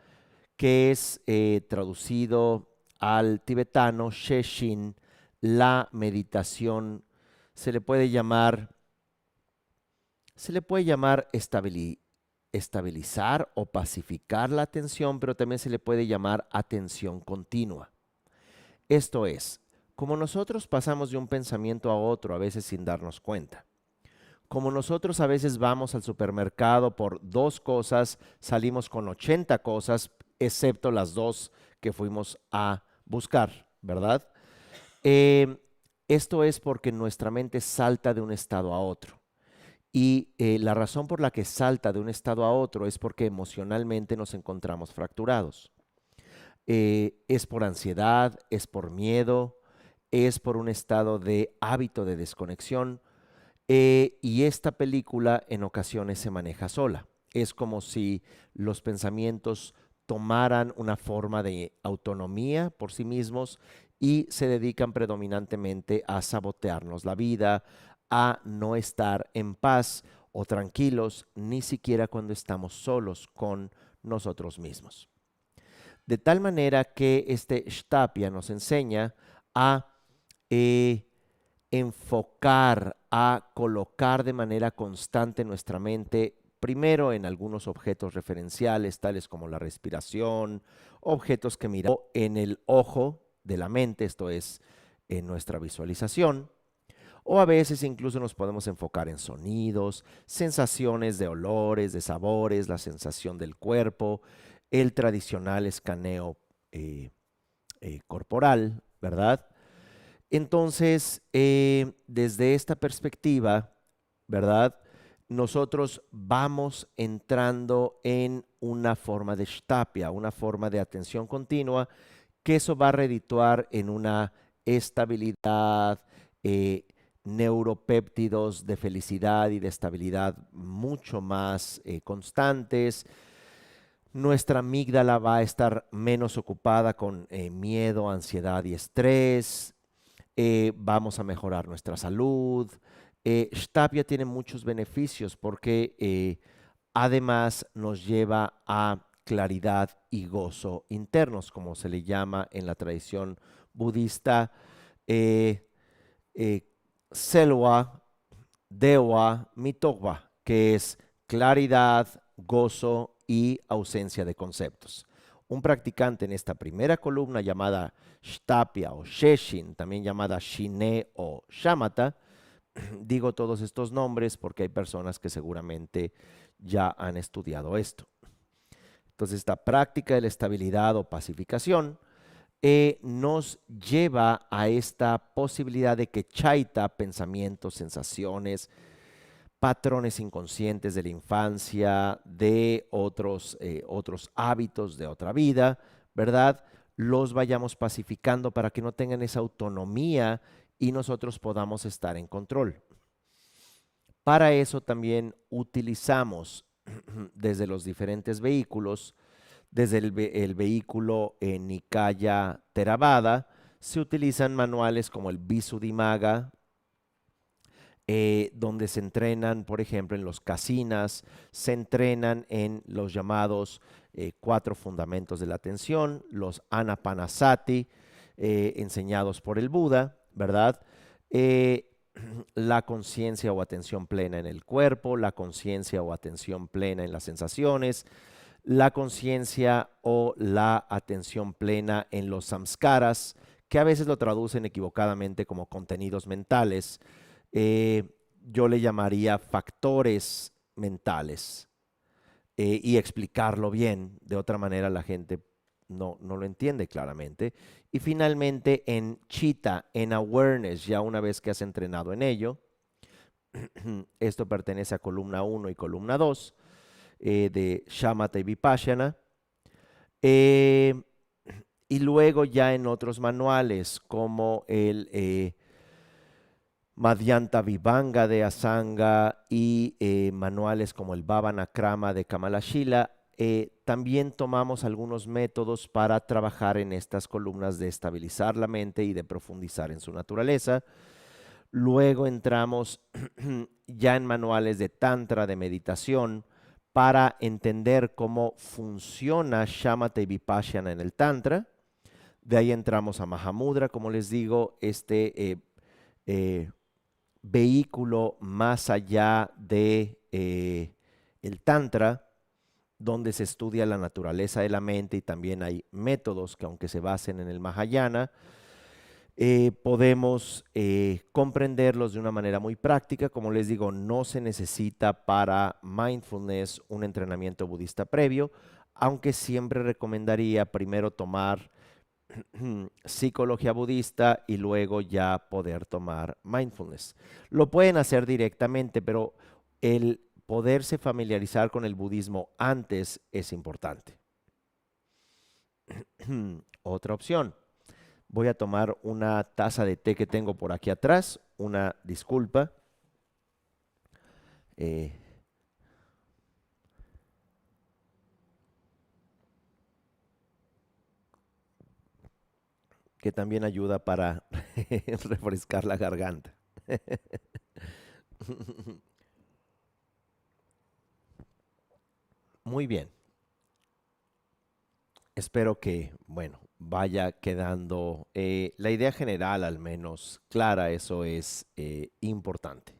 que es traducido al tibetano Sheshin, la meditación. Se le puede llamar estabilizar o pacificar la atención, pero también se le puede llamar atención continua. Esto es, como nosotros pasamos de un pensamiento a otro a veces sin darnos cuenta, como nosotros a veces vamos al supermercado por 2 cosas, salimos con 80 cosas, excepto las 2 que fuimos a buscar, ¿verdad? Esto es porque nuestra mente salta de un estado a otro. Y la razón por la que salta de un estado a otro es porque emocionalmente nos encontramos fracturados. Es por ansiedad, es por miedo, es por un estado de hábito de desconexión. Y esta película en ocasiones se maneja sola. Es como si los pensamientos tomaran una forma de autonomía por sí mismos y se dedican predominantemente a sabotearnos la vida, a no estar en paz o tranquilos, ni siquiera cuando estamos solos con nosotros mismos. De tal manera que este Shtapya nos enseña a enfocar, a colocar de manera constante nuestra mente, primero en algunos objetos referenciales, tales como la respiración, objetos que miramos en el ojo de la mente, esto es, en nuestra visualización, o a veces incluso nos podemos enfocar en sonidos, sensaciones de olores, de sabores, la sensación del cuerpo, el tradicional escaneo corporal, ¿verdad? Entonces, desde esta perspectiva, ¿verdad? Nosotros vamos entrando en una forma de shtapia, una forma de atención continua, que eso va a redituar en una estabilidad, eh, neuropéptidos de felicidad y de estabilidad mucho más constantes. Nuestra amígdala va a estar menos ocupada con miedo, ansiedad y estrés. Vamos a mejorar nuestra salud. Shtapia tiene muchos beneficios porque además nos lleva a claridad y gozo internos, como se le llama en la tradición budista, eh, eh, selwa, dewa, mitokwa, que es claridad, gozo y ausencia de conceptos. Un practicante en esta primera columna llamada Shtapia o Sheshin, también llamada Shine o Shamatha, digo todos estos nombres porque hay personas que seguramente ya han estudiado esto. Entonces, esta práctica de la estabilidad o pacificación nos lleva a esta posibilidad de que chaita, pensamientos, sensaciones, patrones inconscientes de la infancia, de otros hábitos de otra vida, ¿verdad? Los vayamos pacificando para que no tengan esa autonomía y nosotros podamos estar en control. Para eso también utilizamos desde los diferentes vehículos, desde el vehículo Nikaya Theravada, se utilizan manuales como el Visuddhimagga, donde se entrenan, por ejemplo, en los kasinas, se entrenan en los llamados 4 fundamentos de la atención, los Anapanasati, enseñados por el Buda, ¿verdad? Eh, la conciencia o atención plena en el cuerpo, la conciencia o atención plena en las sensaciones, la conciencia o la atención plena en los samskaras, que a veces lo traducen equivocadamente como contenidos mentales. eh, yo le llamaría factores mentales, y explicarlo bien, de otra manera la gente no lo entiende claramente. Y finalmente en Chitta, en Awareness, ya una vez que has entrenado en ello, esto pertenece a columna 1 y columna 2 de Shamatha y Vipassana. Eh, y luego ya en otros manuales como el Madhyanta Vibhanga de Asanga y manuales como el Bhavanakrama de Kamalashila, también tomamos algunos métodos para trabajar en estas columnas de estabilizar la mente y de profundizar en su naturaleza. Luego entramos ya en manuales de Tantra, de meditación, para entender cómo funciona Shamatha y Vipassana en el Tantra. De ahí entramos a Mahamudra, como les digo, eh, vehículo más allá de el Tantra, donde se estudia la naturaleza de la mente y también hay métodos que, aunque se basen en el Mahayana, podemos comprenderlos de una manera muy práctica. Como les digo, no se necesita para mindfulness un entrenamiento budista previo, aunque siempre recomendaría primero tomar psicología budista y luego ya poder tomar mindfulness. Lo pueden hacer directamente, pero el poderse familiarizar con el budismo antes es importante. Otra opción. Voy a tomar una taza de té que tengo por aquí atrás. Una disculpa. Eh, que también ayuda para refrescar la garganta. Muy bien. Espero que, bueno, vaya quedando la idea general al menos clara, eso es importante.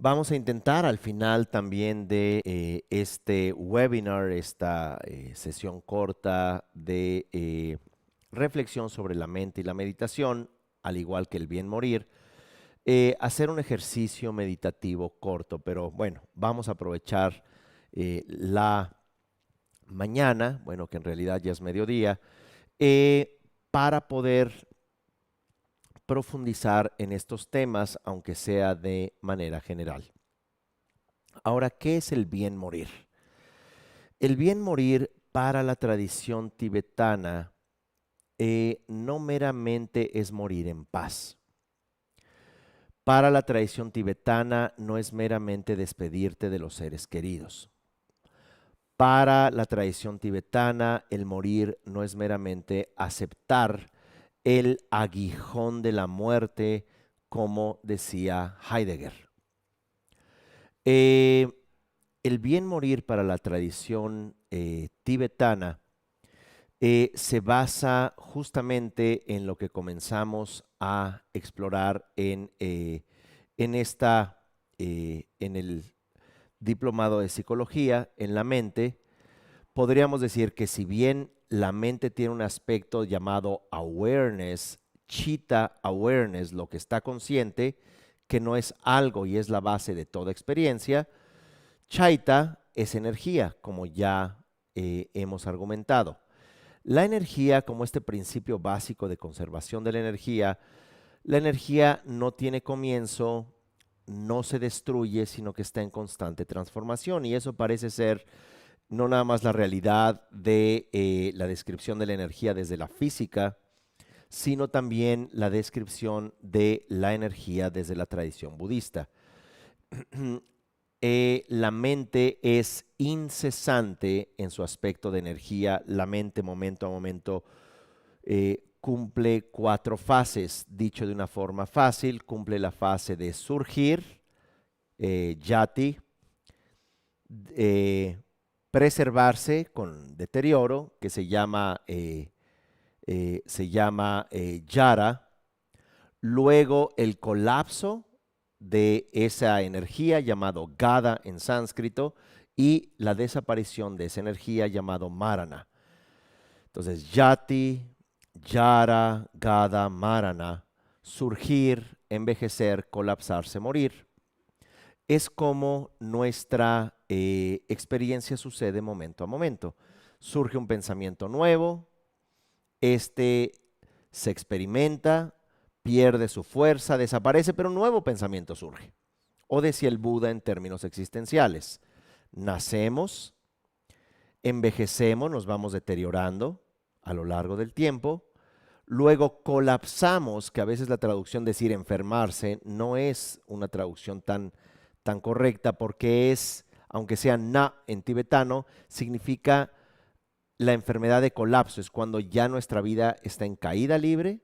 Vamos a intentar al final también de este webinar, esta sesión corta de reflexión sobre la mente y la meditación, al igual que el bien morir, hacer un ejercicio meditativo corto, pero bueno, vamos a aprovechar la mañana, bueno, que en realidad ya es mediodía, para poder profundizar en estos temas, aunque sea de manera general. Ahora, ¿qué es el bien morir? El bien morir para la tradición tibetana no meramente es morir en paz. Para la tradición tibetana no es meramente despedirte de los seres queridos. Para la tradición tibetana el morir no es meramente aceptar el aguijón de la muerte, como decía Heidegger. Eh, el bien morir para la tradición tibetana se basa justamente en lo que comenzamos a explorar en el diplomado de psicología, en la mente. Podríamos decir que si bien la mente tiene un aspecto llamado awareness, chitta awareness, lo que está consciente, que no es algo y es la base de toda experiencia, chaita es energía, como ya hemos argumentado. La energía, como este principio básico de conservación de la energía no tiene comienzo, no se destruye, sino que está en constante transformación. Y eso parece ser no nada más la realidad de la descripción de la energía desde la física, sino también la descripción de la energía desde la tradición budista. La mente es incesante en su aspecto de energía. La mente, momento a momento, cumple 4 fases. Dicho de una forma fácil, cumple la fase de surgir, yati, preservarse con deterioro, que se llama yara. Luego el colapso de esa energía, llamado gada en sánscrito, y la desaparición de esa energía, llamado marana. Entonces, yati, yara, gada, marana, surgir, envejecer, colapsarse, morir. Es como nuestra experiencia sucede momento a momento. Surge un pensamiento nuevo, este se experimenta, pierde su fuerza, desaparece, pero un nuevo pensamiento surge. O decía el Buda en términos existenciales: nacemos, envejecemos, nos vamos deteriorando a lo largo del tiempo, luego colapsamos, que a veces la traducción decir enfermarse no es una traducción tan correcta, porque es, aunque sea na en tibetano, significa la enfermedad de colapso, es cuando ya nuestra vida está en caída libre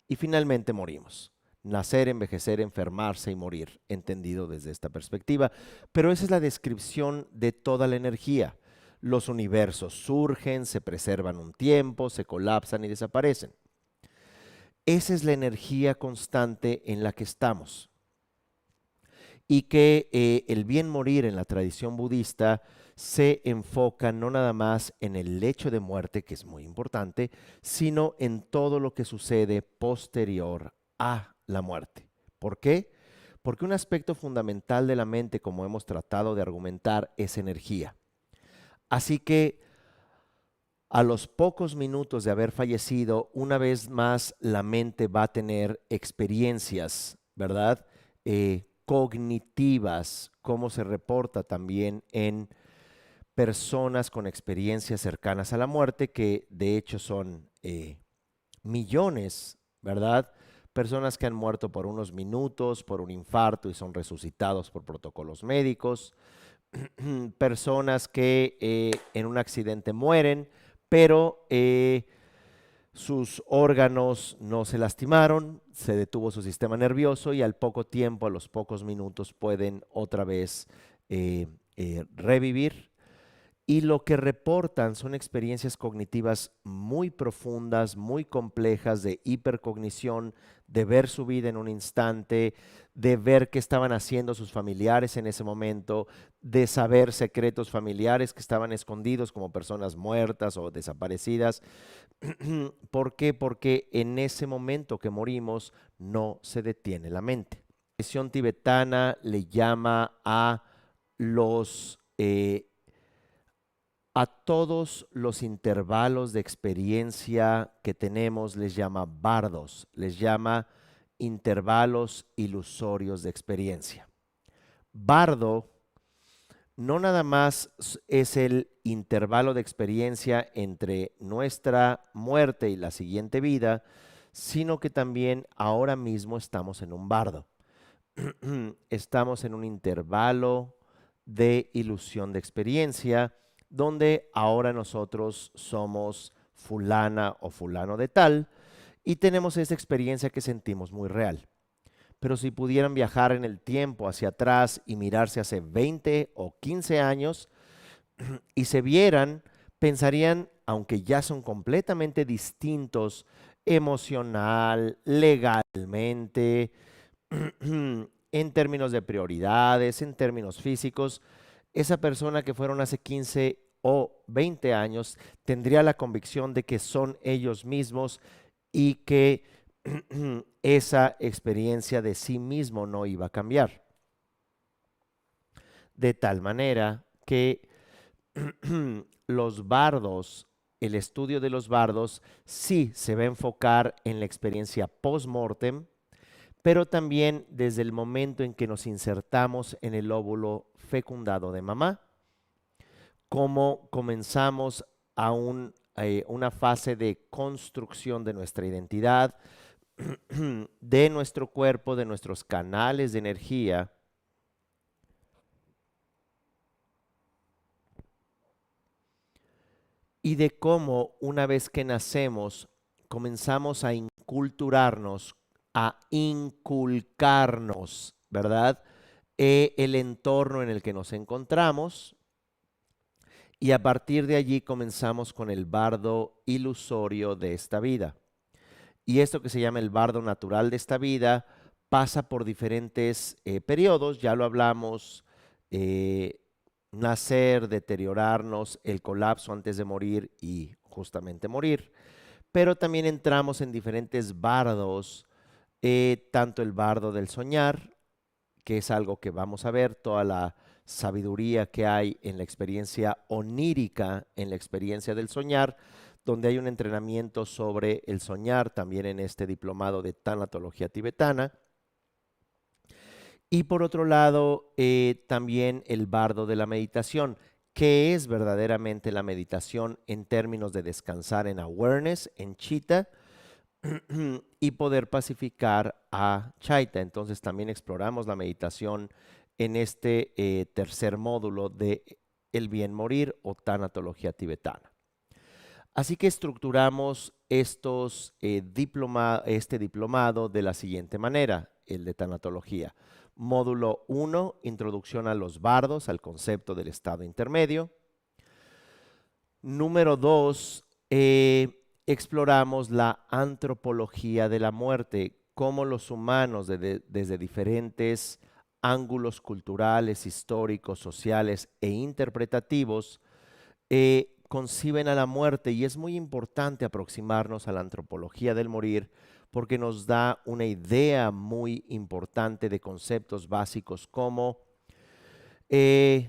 y finalmente morimos. Nacer, envejecer, enfermarse y morir, entendido desde esta perspectiva. Pero esa es la descripción de toda la energía. Los universos surgen, se preservan un tiempo, se colapsan y desaparecen. Esa es la energía constante en la que estamos. Y que el bien morir en la tradición budista se enfoca no nada más en el lecho de muerte, que es muy importante, sino en todo lo que sucede posterior a la muerte. ¿Por qué? Porque un aspecto fundamental de la mente, como hemos tratado de argumentar, es energía. Así que a los pocos minutos de haber fallecido, una vez más la mente va a tener experiencias, ¿verdad? Cognitivas, como se reporta también en personas con experiencias cercanas a la muerte, que de hecho son millones, ¿verdad? Personas que han muerto por unos minutos, por un infarto y son resucitados por protocolos médicos. Personas que en un accidente mueren, pero sus órganos no se lastimaron, se detuvo su sistema nervioso y al poco tiempo, a los pocos minutos, pueden otra vez revivir. y lo que reportan son experiencias cognitivas muy profundas, muy complejas, de hipercognición, de ver su vida en un instante, de ver qué estaban haciendo sus familiares en ese momento, de saber secretos familiares que estaban escondidos como personas muertas o desaparecidas. ¿Por qué? Porque en ese momento que morimos no se detiene la mente. La tradición tibetana le llama los, a todos los intervalos de experiencia que tenemos, les llama bardos, les llama intervalos ilusorios de experiencia. Bardo no nada más es el intervalo de experiencia entre nuestra muerte y la siguiente vida, sino que también ahora mismo estamos en un bardo. Estamos en un intervalo de ilusión de experiencia, donde ahora nosotros somos fulana o fulano de tal y tenemos esa experiencia que sentimos muy real. Pero si pudieran viajar en el tiempo hacia atrás y mirarse hace 20 o 15 años y se vieran, pensarían, aunque ya son completamente distintos emocional, legalmente, en términos de prioridades, en términos físicos, esa persona que fueron hace 15 o 20 años tendría la convicción de que son ellos mismos y que esa experiencia de sí mismo no iba a cambiar. De tal manera que los bardos, el estudio de los bardos, sí se va a enfocar en la experiencia post-mortem, pero también desde el momento en que nos insertamos en el óvulo fecundado de mamá, cómo comenzamos a una fase de construcción de nuestra identidad, de nuestro cuerpo, de nuestros canales de energía, y de cómo una vez que nacemos comenzamos a inculturarnos, a inculcarnos, ¿verdad? El entorno en el que nos encontramos, y a partir de allí comenzamos con el bardo ilusorio de esta vida. Y esto que se llama el bardo natural de esta vida pasa por diferentes periodos, ya lo hablamos, eh, nacer, deteriorarnos, el colapso antes de morir y justamente morir. Pero también entramos en diferentes bardos, tanto el bardo del soñar, que es algo que vamos a ver, toda la sabiduría que hay en la experiencia onírica, en la experiencia del soñar, donde hay un entrenamiento sobre el soñar, también en este diplomado de tanatología tibetana. Y por otro lado, también el bardo de la meditación, que es verdaderamente la meditación en términos de descansar en awareness, en chitta, y poder pacificar a Chaita. Entonces también exploramos la meditación en este tercer módulo de El bien morir o tanatología tibetana. Así que estructuramos este diplomado de la siguiente manera, el de tanatología. Módulo 1, introducción a los bardos, al concepto del estado intermedio. Número 2, exploramos la antropología de la muerte, cómo los humanos desde diferentes ángulos culturales, históricos, sociales e interpretativos conciben a la muerte, y es muy importante aproximarnos a la antropología del morir porque nos da una idea muy importante de conceptos básicos como el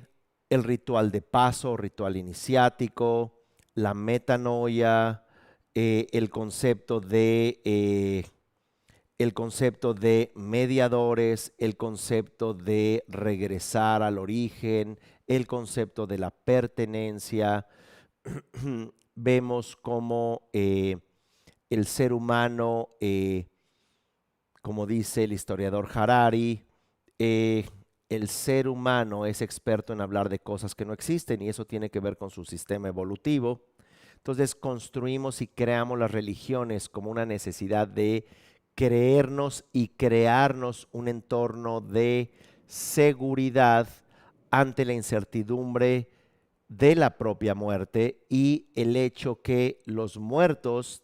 ritual de paso, ritual iniciático, la metanoia, el concepto de mediadores, el concepto de regresar al origen, el concepto de la pertenencia. Vemos cómo el ser humano, como dice el historiador Harari, el ser humano es experto en hablar de cosas que no existen y eso tiene que ver con su sistema evolutivo. Entonces construimos y creamos las religiones como una necesidad de creernos y crearnos un entorno de seguridad ante la incertidumbre de la propia muerte y el hecho que los muertos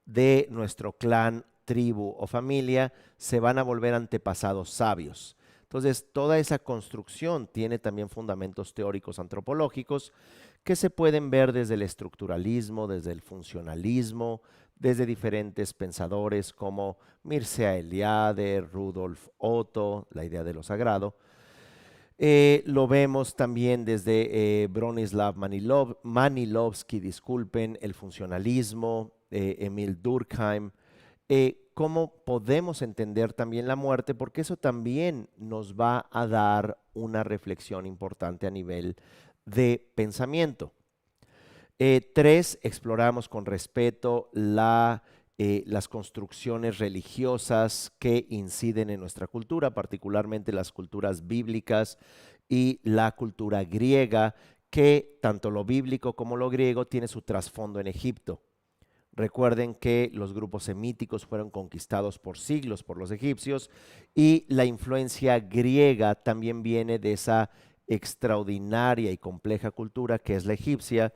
de nuestro clan, tribu o familia se van a volver antepasados sabios. Entonces, toda esa construcción tiene también fundamentos teóricos antropológicos que se pueden ver desde el estructuralismo, desde el funcionalismo, desde diferentes pensadores como Mircea Eliade, Rudolf Otto, la idea de lo sagrado. Lo vemos también desde Bronislaw Manilovsky, disculpen, el funcionalismo, Emil Durkheim, cómo podemos entender también la muerte, porque eso también nos va a dar una reflexión importante a nivel de pensamiento. 3, exploramos con respeto las construcciones religiosas que inciden en nuestra cultura, particularmente las culturas bíblicas y la cultura griega, que tanto lo bíblico como lo griego tiene su trasfondo en Egipto. Recuerden que los grupos semíticos fueron conquistados por siglos por los egipcios y la influencia griega también viene de esa extraordinaria y compleja cultura que es la egipcia,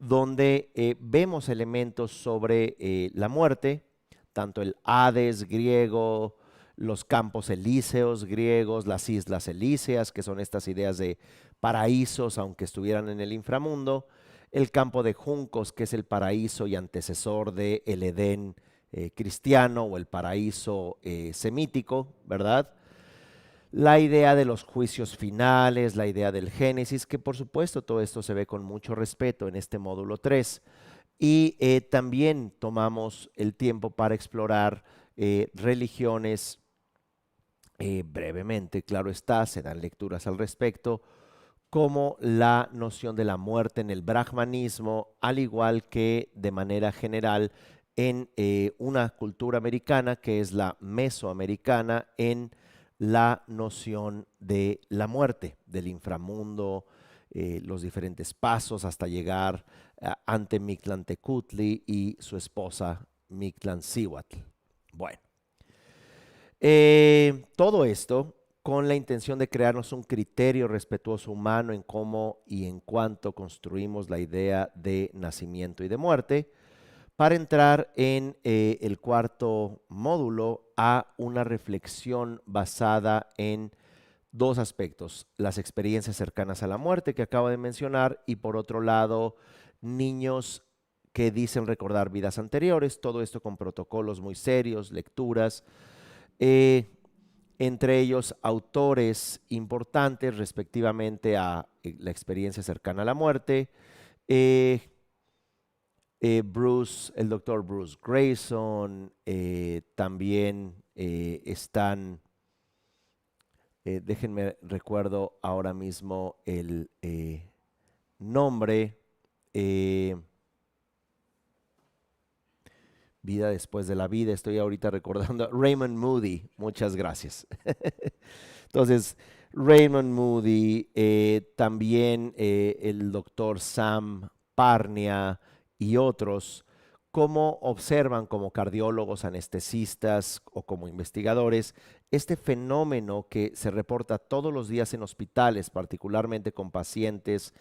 donde vemos elementos sobre la muerte, tanto el Hades griego, los campos elíseos griegos, las islas elíseas, que son estas ideas de paraísos, aunque estuvieran en el inframundo, el campo de juncos, que es el paraíso y antecesor del Edén cristiano o el paraíso semítico, ¿verdad? La idea de los juicios finales, la idea del Génesis, que por supuesto todo esto se ve con mucho respeto en este módulo 3. Y también tomamos el tiempo para explorar religiones brevemente, claro está, se dan lecturas al respecto, como la noción de la muerte en el brahmanismo, al igual que de manera general en una cultura americana que es la mesoamericana, en la noción de la muerte, del inframundo, los diferentes pasos hasta llegar ante Mictlantecutli y su esposa Mictlancíhuatl. Bueno, todo esto con la intención de crearnos un criterio respetuoso humano en cómo y en cuánto construimos la idea de nacimiento y de muerte, para entrar en el cuarto módulo a una reflexión basada en dos aspectos: las experiencias cercanas a la muerte que acabo de mencionar y por otro lado, niños que dicen recordar vidas anteriores, todo esto con protocolos muy serios, lecturas, entre ellos autores importantes respectivamente a la experiencia cercana a la muerte, el doctor Bruce Grayson, también están, déjenme recuerdo ahora mismo el nombre, Vida después de la vida, estoy ahorita recordando, Raymond Moody, muchas gracias. Entonces, Raymond Moody, también el doctor Sam Parnia y otros, cómo observan como cardiólogos, anestesistas o como investigadores este fenómeno que se reporta todos los días en hospitales, particularmente con pacientes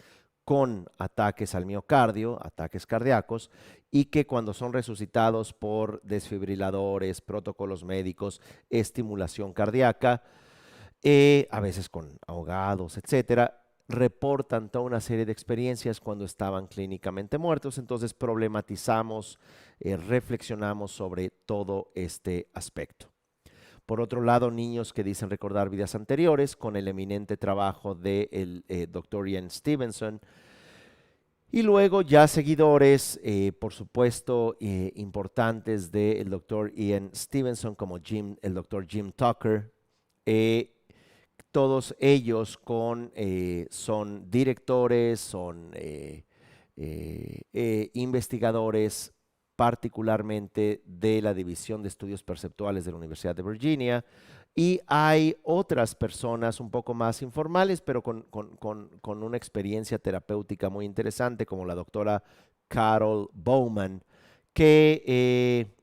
con ataques al miocardio, ataques cardíacos, y que cuando son resucitados por desfibriladores, protocolos médicos, estimulación cardíaca, a veces con ahogados, etcétera, reportan toda una serie de experiencias cuando estaban clínicamente muertos. Entonces problematizamos, reflexionamos sobre todo este aspecto. Por otro lado, niños que dicen recordar vidas anteriores, con el eminente trabajo del Dr. Ian Stevenson. Y luego ya seguidores, por supuesto, importantes del Dr. Ian Stevenson, como el Dr. Jim Tucker. Todos ellos son directores, son investigadores, particularmente de la División de Estudios Perceptuales de la Universidad de Virginia, y hay otras personas un poco más informales, pero con una experiencia terapéutica muy interesante, como la doctora Carol Bowman, que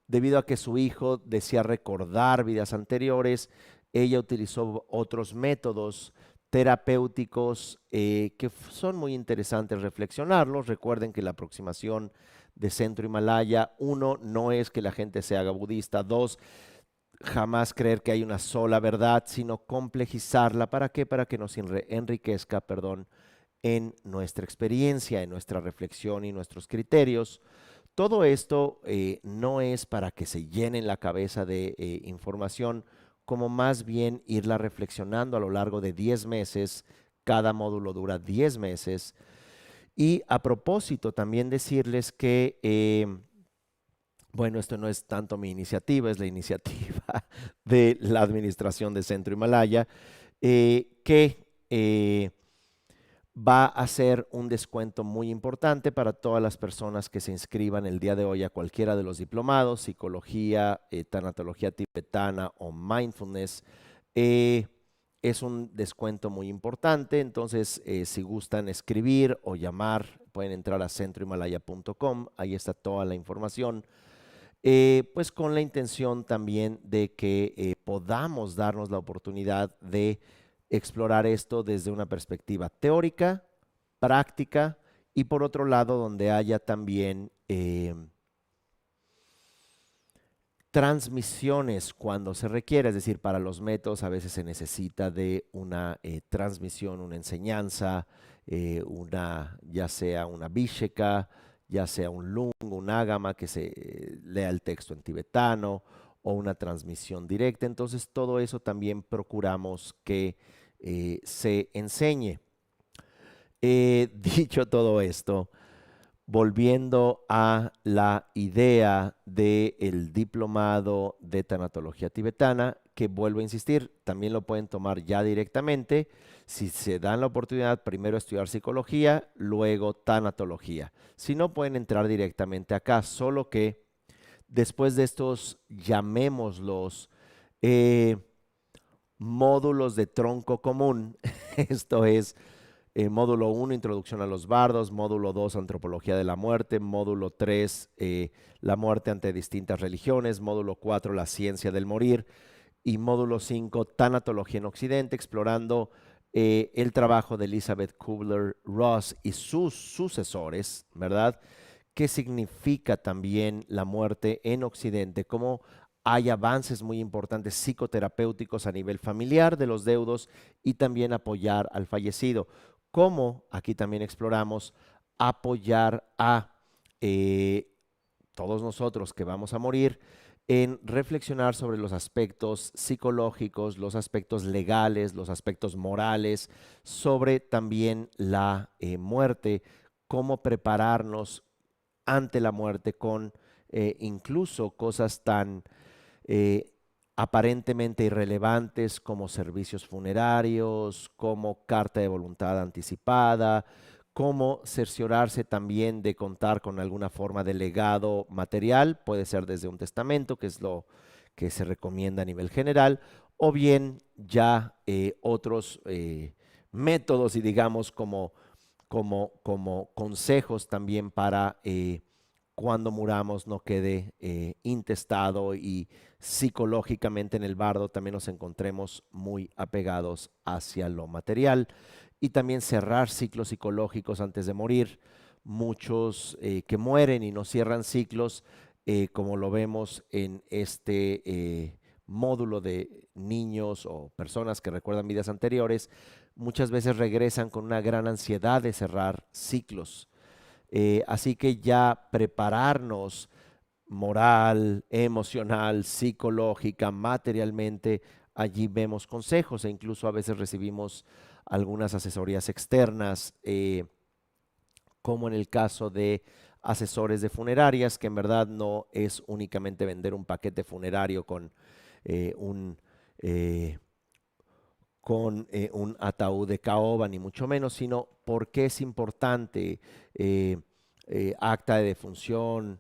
debido a que su hijo decía recordar vidas anteriores, ella utilizó otros métodos terapéuticos que son muy interesantes reflexionarlos. Recuerden que la aproximación de Centro Himalaya, uno, no es que la gente se haga budista; dos, jamás creer que hay una sola verdad, sino complejizarla. ¿Para qué? Para que nos enriquezca, perdón, en nuestra experiencia, en nuestra reflexión y nuestros criterios. Todo esto no es para que se llenen la cabeza de información, como más bien irla reflexionando a lo largo de 10 meses. Cada módulo dura 10 meses. Y a propósito, también decirles que, bueno, esto no es tanto mi iniciativa, es la iniciativa de la administración de Centro Himalaya, que va a ser un descuento muy importante para todas las personas que se inscriban el día de hoy a cualquiera de los diplomados: psicología, tanatología tibetana o mindfulness. Es un descuento muy importante. Entonces, si gustan escribir o llamar, pueden entrar a centrohimalaya.com, ahí está toda la información. Pues con la intención también de que podamos darnos la oportunidad de explorar esto desde una perspectiva teórica, práctica, y por otro lado donde haya también transmisiones cuando se requiere. Es decir, para los métodos a veces se necesita de una transmisión, una enseñanza, ya sea una Visheka, ya sea un Lung, un Agama, que se lea el texto en tibetano, o una transmisión directa. Entonces, todo eso también procuramos que se enseñe. Dicho todo esto, volviendo a la idea del diplomado de tanatología tibetana, que vuelvo a insistir, también lo pueden tomar ya directamente. Si se dan la oportunidad, primero estudiar psicología, luego tanatología. Si no, pueden entrar directamente acá, solo que después de estos, llamémoslos, eh, módulos de tronco común, esto es, módulo 1, introducción a los bardos; módulo 2, antropología de la muerte; módulo 3, la muerte ante distintas religiones; módulo 4, la ciencia del morir; y módulo 5, tanatología en Occidente, explorando el trabajo de Elizabeth Kubler-Ross y sus sucesores, ¿verdad? ¿Qué significa también la muerte en Occidente? Cómo hay avances muy importantes psicoterapéuticos a nivel familiar de los deudos, y también apoyar al fallecido. Cómo, aquí también exploramos, apoyar a todos nosotros que vamos a morir en reflexionar sobre los aspectos psicológicos, los aspectos legales, los aspectos morales, sobre también la muerte, cómo prepararnos ante la muerte con incluso cosas tan eh, aparentemente irrelevantes como servicios funerarios, como carta de voluntad anticipada, como cerciorarse también de contar con alguna forma de legado material. Puede ser desde un testamento, que es lo que se recomienda a nivel general, o bien ya otros métodos, y digamos como consejos también para cuando muramos no quede intestado, y psicológicamente en el bardo también nos encontremos muy apegados hacia lo material. Y también cerrar ciclos psicológicos antes de morir. Muchos que mueren y no cierran ciclos, como lo vemos en este módulo de niños o personas que recuerdan vidas anteriores, muchas veces regresan con una gran ansiedad de cerrar ciclos. Así que ya prepararnos moral, emocional, psicológica, materialmente, allí vemos consejos, e incluso a veces recibimos algunas asesorías externas, como en el caso de asesores de funerarias, que en verdad no es únicamente vender un paquete funerario eh, un, eh, un ataúd de caoba, ni mucho menos, sino por qué es importante acta de defunción,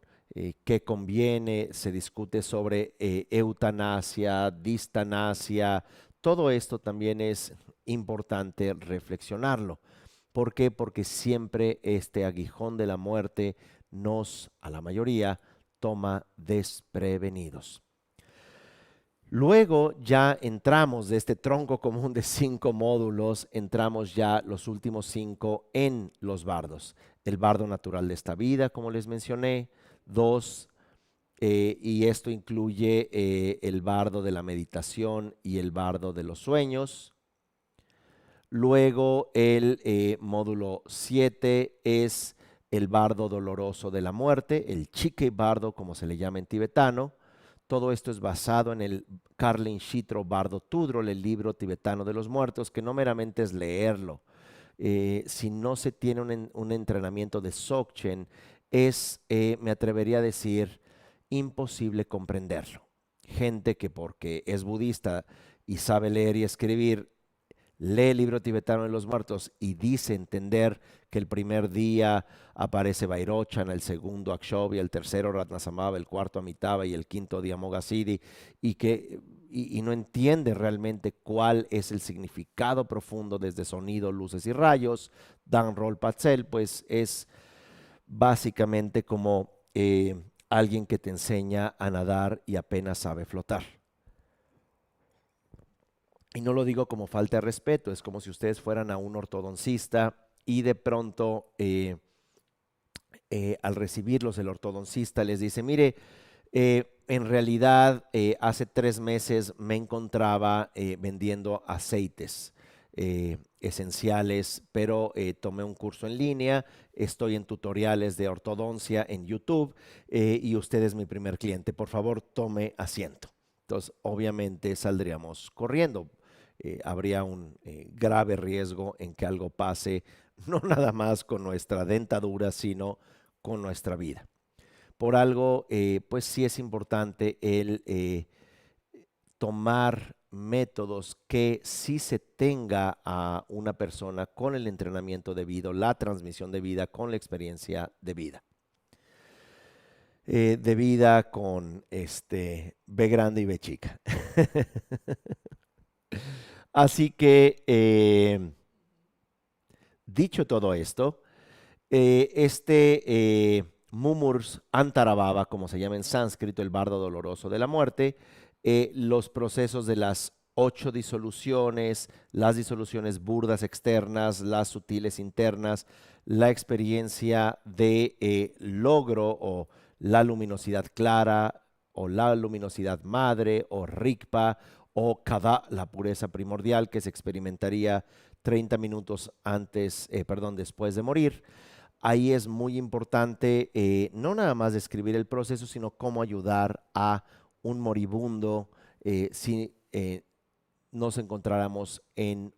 qué conviene. Se discute sobre eutanasia, distanasia. Todo esto también es importante reflexionarlo. ¿Por qué? Porque siempre este aguijón de la muerte a la mayoría, toma desprevenidos. Luego ya entramos de este tronco común de 5 módulos, entramos ya los últimos 5 en los bardos. El bardo natural de esta vida, como les mencioné, 2, y esto incluye el bardo de la meditación y el bardo de los sueños. Luego el módulo 7 es el bardo doloroso de la muerte, el chique bardo, como se le llama en tibetano. Todo esto es basado en el Karlin Shitro Bardo Tudrol, el libro tibetano de los muertos, que no meramente es leerlo. Si no se tiene un entrenamiento de Dzogchen, es, me atrevería a decir, imposible comprenderlo. Gente que porque es budista y sabe leer y escribir, lee el libro tibetano de los muertos y dice entender que el primer día aparece Vairochan, el segundo Akshobhya, el tercero Ratnasamaba, el cuarto Amitabha y el quinto día Moghasiddhi, y no entiende realmente cuál es el significado profundo desde sonido, luces y rayos. Dan Rolpatzel pues es básicamente como alguien que te enseña a nadar y apenas sabe flotar. Y no lo digo como falta de respeto, es como si ustedes fueran a un ortodoncista y de pronto al recibirlos el ortodoncista les dice, mire, en realidad hace 3 meses me encontraba vendiendo aceites esenciales, pero tomé un curso en línea, estoy en tutoriales de ortodoncia en YouTube y usted es mi primer cliente, por favor tome asiento. Entonces, obviamente saldríamos corriendo. Habría un grave riesgo en que algo pase, no nada más con nuestra dentadura, sino con nuestra vida. Por algo, pues sí es importante el tomar métodos que sí se tenga a una persona con el entrenamiento debido, la transmisión de vida, con la experiencia de vida. De vida con B grande y B chica. Así que, dicho todo esto, Mumurs Antarabhava, como se llama en sánscrito, el bardo doloroso de la muerte, los procesos de las 8 disoluciones, las disoluciones burdas externas, las sutiles internas, la experiencia de logro o la luminosidad clara o la luminosidad madre o Rigpa o Kada, la pureza primordial que se experimentaría 30 minutos después de morir. Ahí es muy importante no nada más describir el proceso, sino cómo ayudar a un moribundo si nos encontráramos en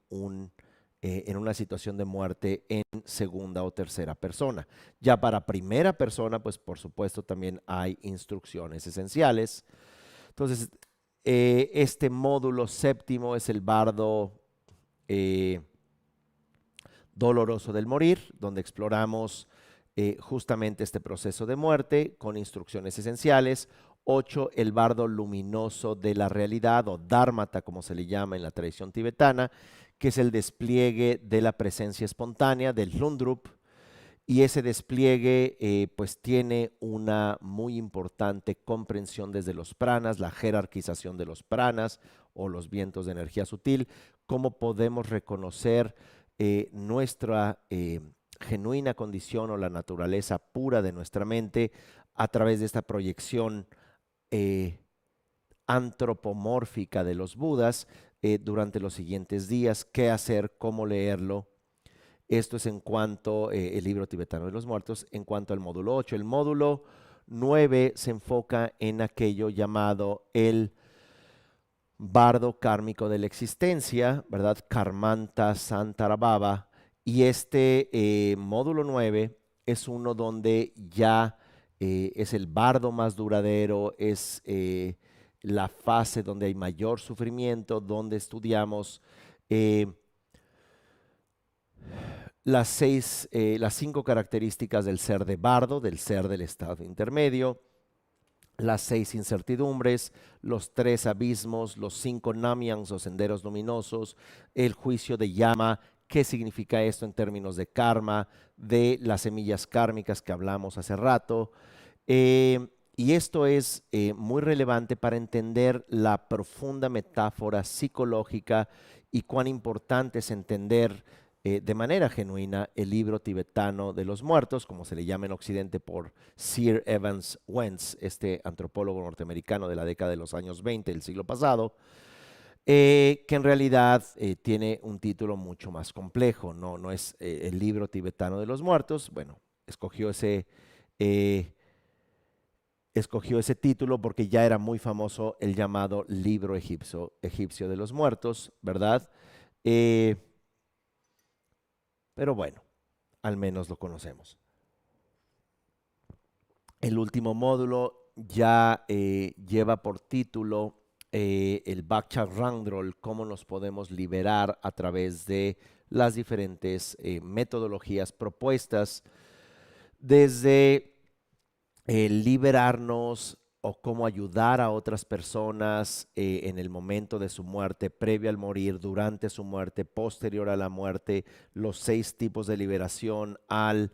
una situación de muerte en segunda o tercera persona. Ya para primera persona, pues por supuesto también hay instrucciones esenciales. Entonces, este módulo séptimo es el bardo doloroso del morir, donde exploramos justamente este proceso de muerte con instrucciones esenciales. 8, el bardo luminoso de la realidad o dharmata, como se le llama en la tradición tibetana, que es el despliegue de la presencia espontánea del Hlundrup, y ese despliegue pues tiene una muy importante comprensión desde los pranas, la jerarquización de los pranas o los vientos de energía sutil, cómo podemos reconocer nuestra genuina condición o la naturaleza pura de nuestra mente a través de esta proyección antropomórfica de los Budas durante los siguientes días, qué hacer, cómo leerlo. Esto es en cuanto el libro tibetano de los muertos, en cuanto al módulo 8. El módulo 9 se enfoca en aquello llamado el bardo kármico de la existencia, ¿verdad? Karmanta Santarabhava. Y módulo 9 es uno donde ya es el bardo más duradero, es la fase donde hay mayor sufrimiento, donde estudiamos las 5 características del ser de bardo, del ser del estado intermedio, las 6 incertidumbres, los 3 abismos, los 5 namyans o senderos luminosos, el juicio de llama, qué significa esto en términos de karma, de las semillas kármicas que hablamos hace rato, Y esto es muy relevante para entender la profunda metáfora psicológica y cuán importante es entender de manera genuina el libro tibetano de los muertos, como se le llama en Occidente por Sir Evans Wentz, este antropólogo norteamericano de la década de los años 20 del siglo pasado, que en realidad tiene un título mucho más complejo, no es el libro tibetano de los muertos. Bueno, eh, escogió ese título porque ya era muy famoso el llamado libro egipcio de los muertos, ¿verdad? Eh, pero bueno, al menos lo conocemos. El último módulo ya lleva por título el Bakcha Rangdrol, cómo nos podemos liberar a través de las diferentes metodologías propuestas, desde liberarnos o cómo ayudar a otras personas en el momento de su muerte, previo al morir, durante su muerte, posterior a la muerte, los 6 tipos de liberación al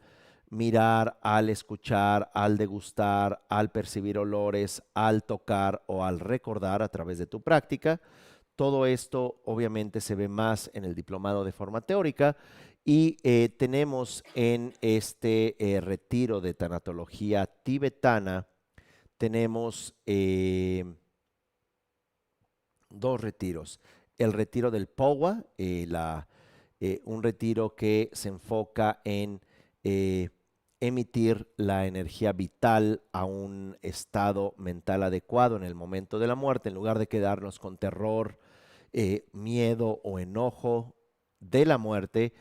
mirar, al escuchar, al degustar, al percibir olores, al tocar o al recordar a través de tu práctica. Todo esto obviamente se ve más en el diplomado de forma teórica y tenemos en este retiro de tanatología tibetana, tenemos 2 retiros. El retiro del Powa, un retiro que se enfoca en eh, emitir la energía vital a un estado mental adecuado en el momento de la muerte, en lugar de quedarnos con terror, miedo o enojo de la muerte.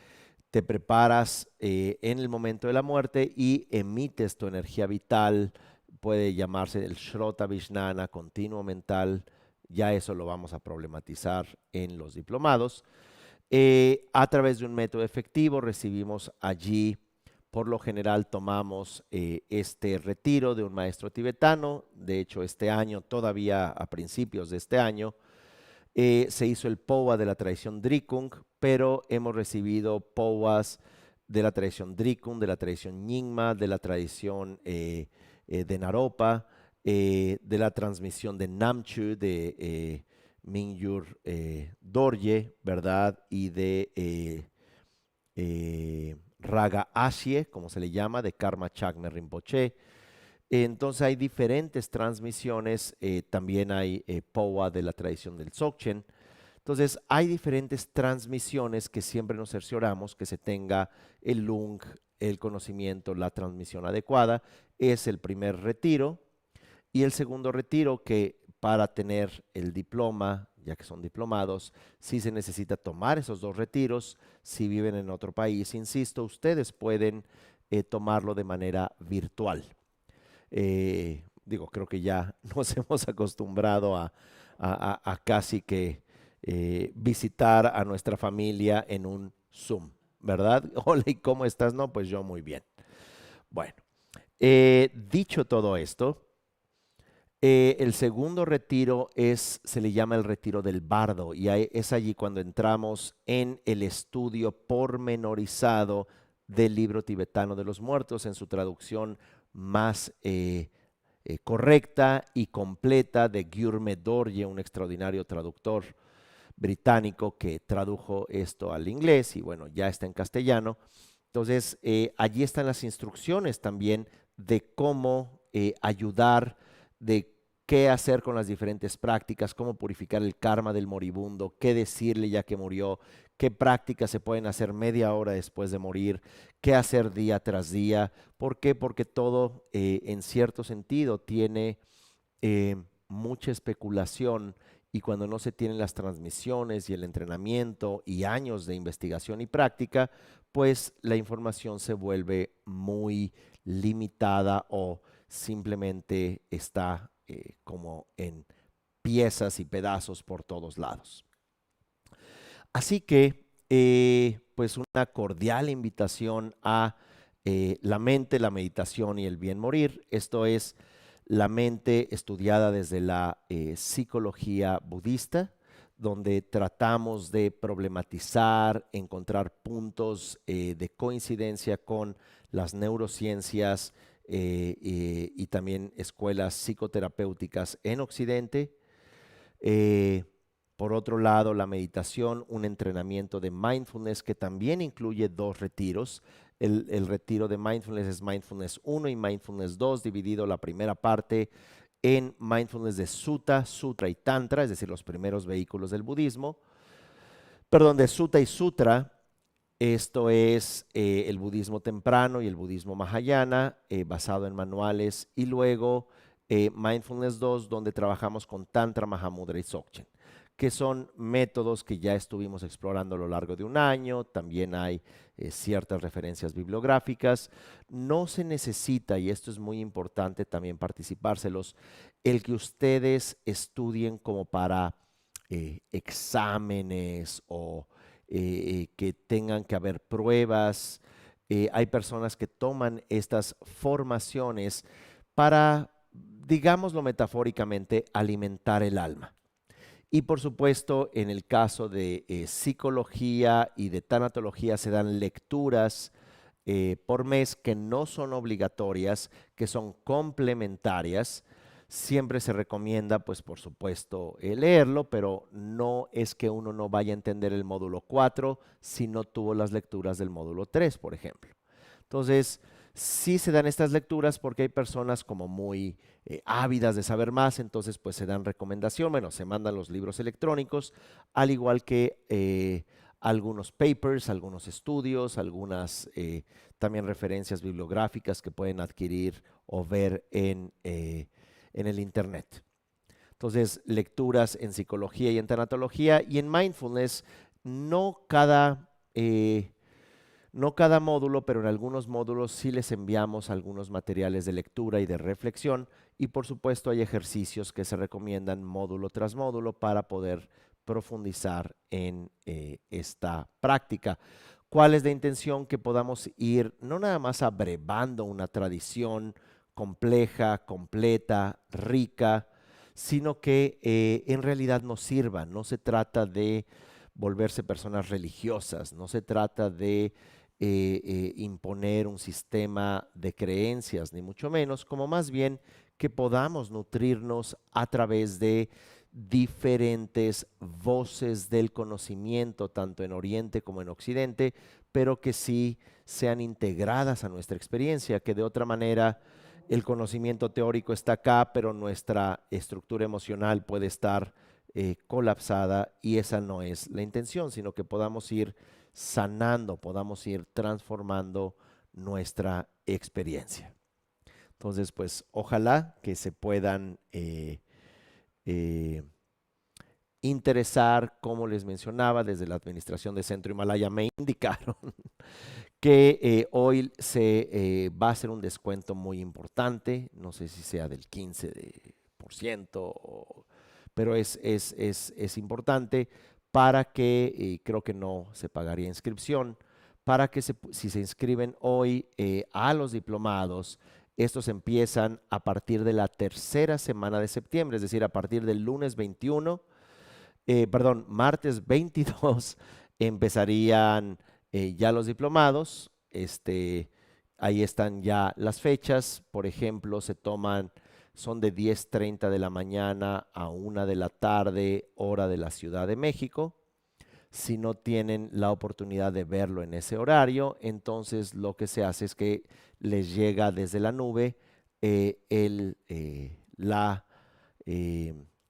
Te preparas en el momento de la muerte y emites tu energía vital, puede llamarse el Shrota Vishnana, continuo mental, ya eso lo vamos a problematizar en los diplomados. A través de un método efectivo recibimos allí, por lo general tomamos este retiro de un maestro tibetano, de hecho este año, todavía a principios de este año, se hizo el POA de la tradición Drikung, pero hemos recibido POAs de la tradición Drikung, de la tradición Nyingma, de la tradición de Naropa, de la transmisión de Namchu, de Mingyur Dorje, ¿verdad? Y de Raga Ashie, como se le llama, de Karma Chagme Rinpoche. Entonces hay diferentes transmisiones, también hay POA de la tradición del Dzogchen. Entonces hay diferentes transmisiones que siempre nos cercioramos que se tenga el lung, el conocimiento, la transmisión adecuada. Es el primer retiro. Y el segundo retiro que para tener el diploma, ya que son diplomados, sí se necesita tomar esos 2 retiros. Si viven en otro país, insisto, ustedes pueden tomarlo de manera virtual. Digo, creo que ya nos hemos acostumbrado a casi que visitar a nuestra familia en un Zoom, ¿verdad? Hola, ¿y cómo estás? No, pues yo muy bien. Bueno, dicho todo esto, el segundo retiro se le llama el retiro del bardo y es allí cuando entramos en el estudio pormenorizado del libro tibetano de los muertos en su traducción más correcta y completa de Gyurme Dorje, un extraordinario traductor británico que tradujo esto al inglés y bueno, ya está en castellano. Entonces, allí están las instrucciones también de cómo ayudar, de qué hacer con las diferentes prácticas, cómo purificar el karma del moribundo, qué decirle ya que murió, qué prácticas se pueden hacer media hora después de morir, qué hacer día tras día. ¿Por qué? Porque todo en cierto sentido tiene mucha especulación y cuando no se tienen las transmisiones y el entrenamiento y años de investigación y práctica, pues la información se vuelve muy limitada o simplemente está como en piezas y pedazos por todos lados. Así que, pues una cordial invitación a la mente, la meditación y el bien morir. Esto es la mente estudiada desde la psicología budista, donde tratamos de problematizar, encontrar puntos de coincidencia con las neurociencias y también escuelas psicoterapéuticas en Occidente. Eh, por otro lado, la meditación, un entrenamiento de mindfulness que también incluye dos retiros. El retiro de mindfulness es Mindfulness 1 y Mindfulness 2, dividido la primera parte en Mindfulness de Sutta, Sutra y Tantra, es decir, los primeros vehículos del budismo. Perdón, de Sutta y Sutra. Esto es el budismo temprano y el budismo mahayana, basado en manuales, y luego Mindfulness 2, donde trabajamos con Tantra, Mahamudra y Dzogchen, que son métodos que ya estuvimos explorando a lo largo de un año. También hay ciertas referencias bibliográficas. No se necesita, y esto es muy importante también participárselos, el que ustedes estudien como para exámenes o que tengan que haber pruebas. Hay personas que toman estas formaciones para, digámoslo metafóricamente, alimentar el alma. Y por supuesto, en el caso de psicología y de tanatología se dan lecturas por mes que no son obligatorias, que son complementarias. Siempre se recomienda, pues por supuesto, leerlo, pero no es que uno no vaya a entender el módulo 4 si no tuvo las lecturas del módulo 3, por ejemplo. Entonces, sí se dan estas lecturas porque hay personas como muy ávidas de saber más, entonces pues se dan recomendación, bueno, se mandan los libros electrónicos, al igual que algunos papers, algunos estudios, algunas también referencias bibliográficas que pueden adquirir o ver en el internet. Entonces, lecturas en psicología y en tanatología y en mindfulness, no cada, no cada módulo, pero en algunos módulos sí les enviamos algunos materiales de lectura y de reflexión, y por supuesto hay ejercicios que se recomiendan módulo tras módulo para poder profundizar en esta práctica. ¿Cuál es la intención? Que podamos ir no nada más abrevando una tradición compleja, completa, rica, sino que en realidad nos sirva. No se trata de volverse personas religiosas, no se trata de imponer un sistema de creencias, ni mucho menos, como más bien que podamos nutrirnos a través de diferentes voces del conocimiento, tanto en Oriente como en Occidente, pero que sí sean integradas a nuestra experiencia, que de otra manera el conocimiento teórico está acá, pero nuestra estructura emocional puede estar colapsada, y esa no es la intención, sino que podamos ir sanando, podamos ir transformando nuestra experiencia. Entonces, pues ojalá que se puedan eh, interesar. Como les mencionaba, desde la administración de Centro Himalaya me indicaron que hoy se va a hacer un descuento muy importante, no sé si sea del 15%, pero es importante para que, creo que no se pagaría inscripción, para que si se inscriben hoy a los diplomados, estos empiezan a partir de la tercera semana de septiembre, es decir, a partir del lunes 21, perdón, martes 22 empezarían ya los diplomados. Ahí están ya las fechas. Por ejemplo, son de 10:30 de la mañana a 1 de la tarde, hora de la Ciudad de México. Si no tienen la oportunidad de verlo en ese horario, entonces lo que se hace es que les llega desde la nube la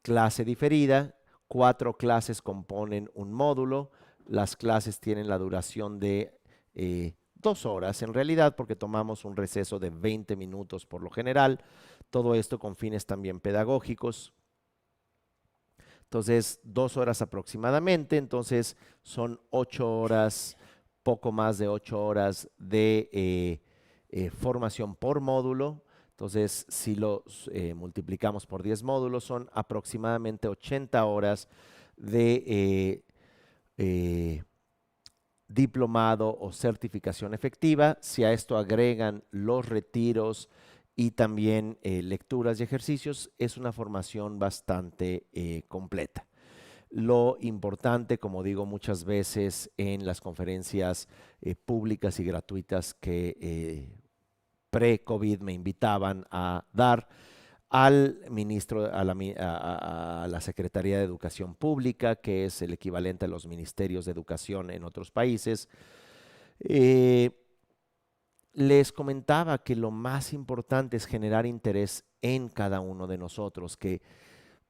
clase diferida. 4 clases componen un módulo. Las clases tienen la duración de 2 horas en realidad, porque tomamos un receso de 20 minutos por lo general. Todo esto con fines también pedagógicos. Entonces, 2 horas aproximadamente. Entonces, son 8 horas, poco más de 8 horas de formación por módulo. Entonces, si los multiplicamos por 10 módulos, son aproximadamente 80 horas de diplomado o certificación efectiva. Si a esto agregan los retiros y también lecturas y ejercicios, es una formación bastante completa. Lo importante, como digo muchas veces en las conferencias públicas y gratuitas que pre-COVID me invitaban a dar al ministro, a la Secretaría de Educación Pública, que es el equivalente a los ministerios de educación en otros países. Eh, Les comentaba que lo más importante es generar interés en cada uno de nosotros, que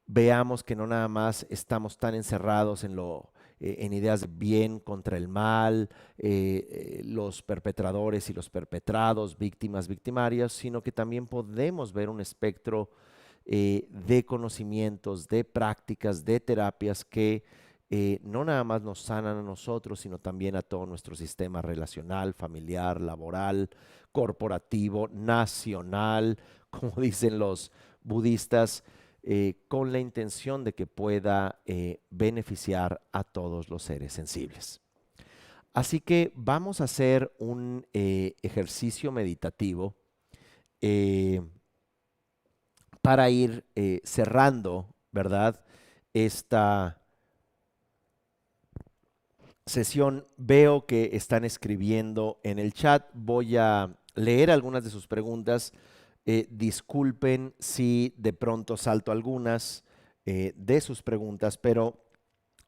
veamos que no nada más estamos tan encerrados en ideas de bien contra el mal, los perpetradores y los perpetrados, víctimas, victimarias, sino que también podemos ver un espectro de conocimientos, de prácticas, de terapias que no nada más nos sanan a nosotros, sino también a todo nuestro sistema relacional, familiar, laboral, corporativo, nacional, como dicen los budistas, con la intención de que pueda beneficiar a todos los seres sensibles. Así que vamos a hacer un ejercicio meditativo eh, para ir cerrando, ¿verdad? Esta sesión. Veo que están escribiendo en el chat. Voy a leer algunas de sus preguntas. Disculpen si de pronto salto algunas de sus preguntas, pero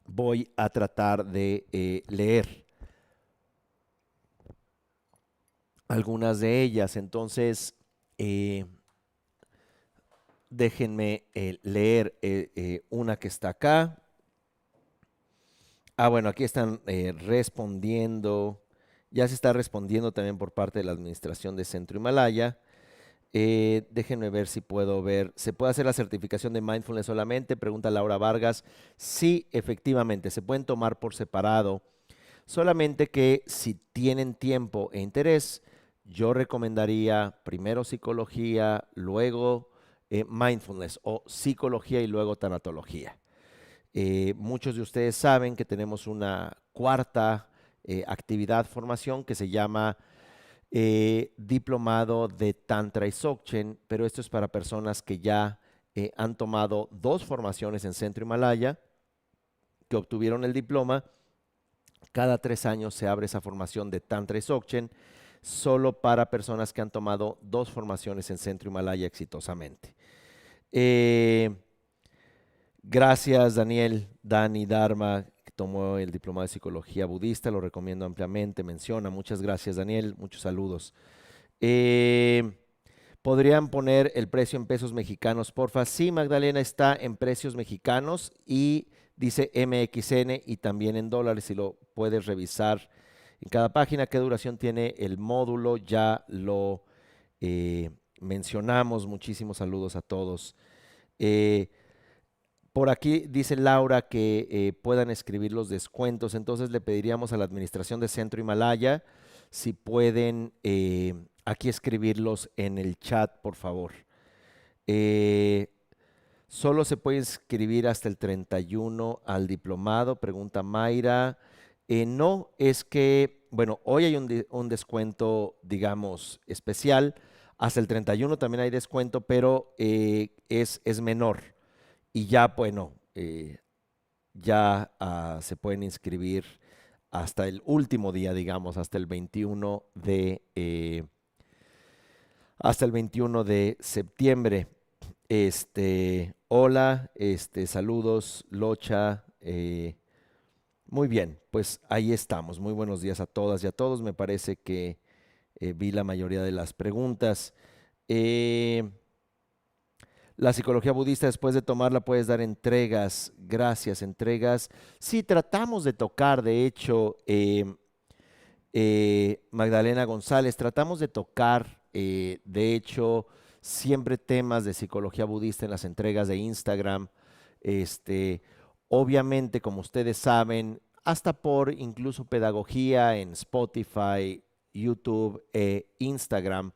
voy a tratar de leer algunas de ellas. Entonces, déjenme leer una que está acá. Bueno, aquí están respondiendo. Ya se está respondiendo también por parte de la Administración de Centro Himalaya. Déjenme ver si puedo ver. ¿Se puede hacer la certificación de mindfulness solamente? Pregunta Laura Vargas. Sí, efectivamente, se pueden tomar por separado. Solamente que si tienen tiempo e interés, yo recomendaría primero psicología, luego mindfulness, o psicología y luego tanatología. Muchos de ustedes saben que tenemos una cuarta actividad, formación, que se llama diplomado de Tantra y Dzogchen, pero esto es para personas que ya han tomado 2 formaciones en Centro Himalaya, que obtuvieron el diploma. Cada 3 años se abre esa formación de Tantra y Dzogchen, solo para personas que han tomado 2 formaciones en Centro Himalaya exitosamente. Gracias, Daniel, Dani, Dharma, que tomó el diplomado de psicología budista, lo recomiendo ampliamente, menciona. Muchas gracias, Daniel, muchos saludos. ¿Podrían poner el precio en pesos mexicanos, porfa? Sí, Magdalena, está en precios mexicanos y dice MXN y también en dólares, si lo puedes revisar en cada página. ¿Qué duración tiene el módulo? Ya lo mencionamos. Muchísimos saludos a todos. Por aquí dice Laura que puedan escribir los descuentos, entonces le pediríamos a la Administración de Centro Himalaya si pueden aquí escribirlos en el chat, por favor. Solo se puede inscribir hasta el 31 al diplomado, pregunta Mayra. No, es que, bueno, hoy hay un descuento, digamos, especial. Hasta el 31 también hay descuento, pero es menor. Y ya, bueno, ya se pueden inscribir hasta el último día, digamos, hasta el 21 de septiembre. Hola, saludos, Locha. Muy bien, pues ahí estamos. Muy buenos días a todas y a todos. Me parece que vi la mayoría de las preguntas. La psicología budista, después de tomarla, puedes dar entregas. Gracias, entregas. Sí, tratamos de tocar, de hecho, Magdalena González, tratamos de tocar, de hecho, siempre temas de psicología budista en las entregas de Instagram. Obviamente, como ustedes saben, hasta por incluso pedagogía en Spotify, YouTube e Instagram.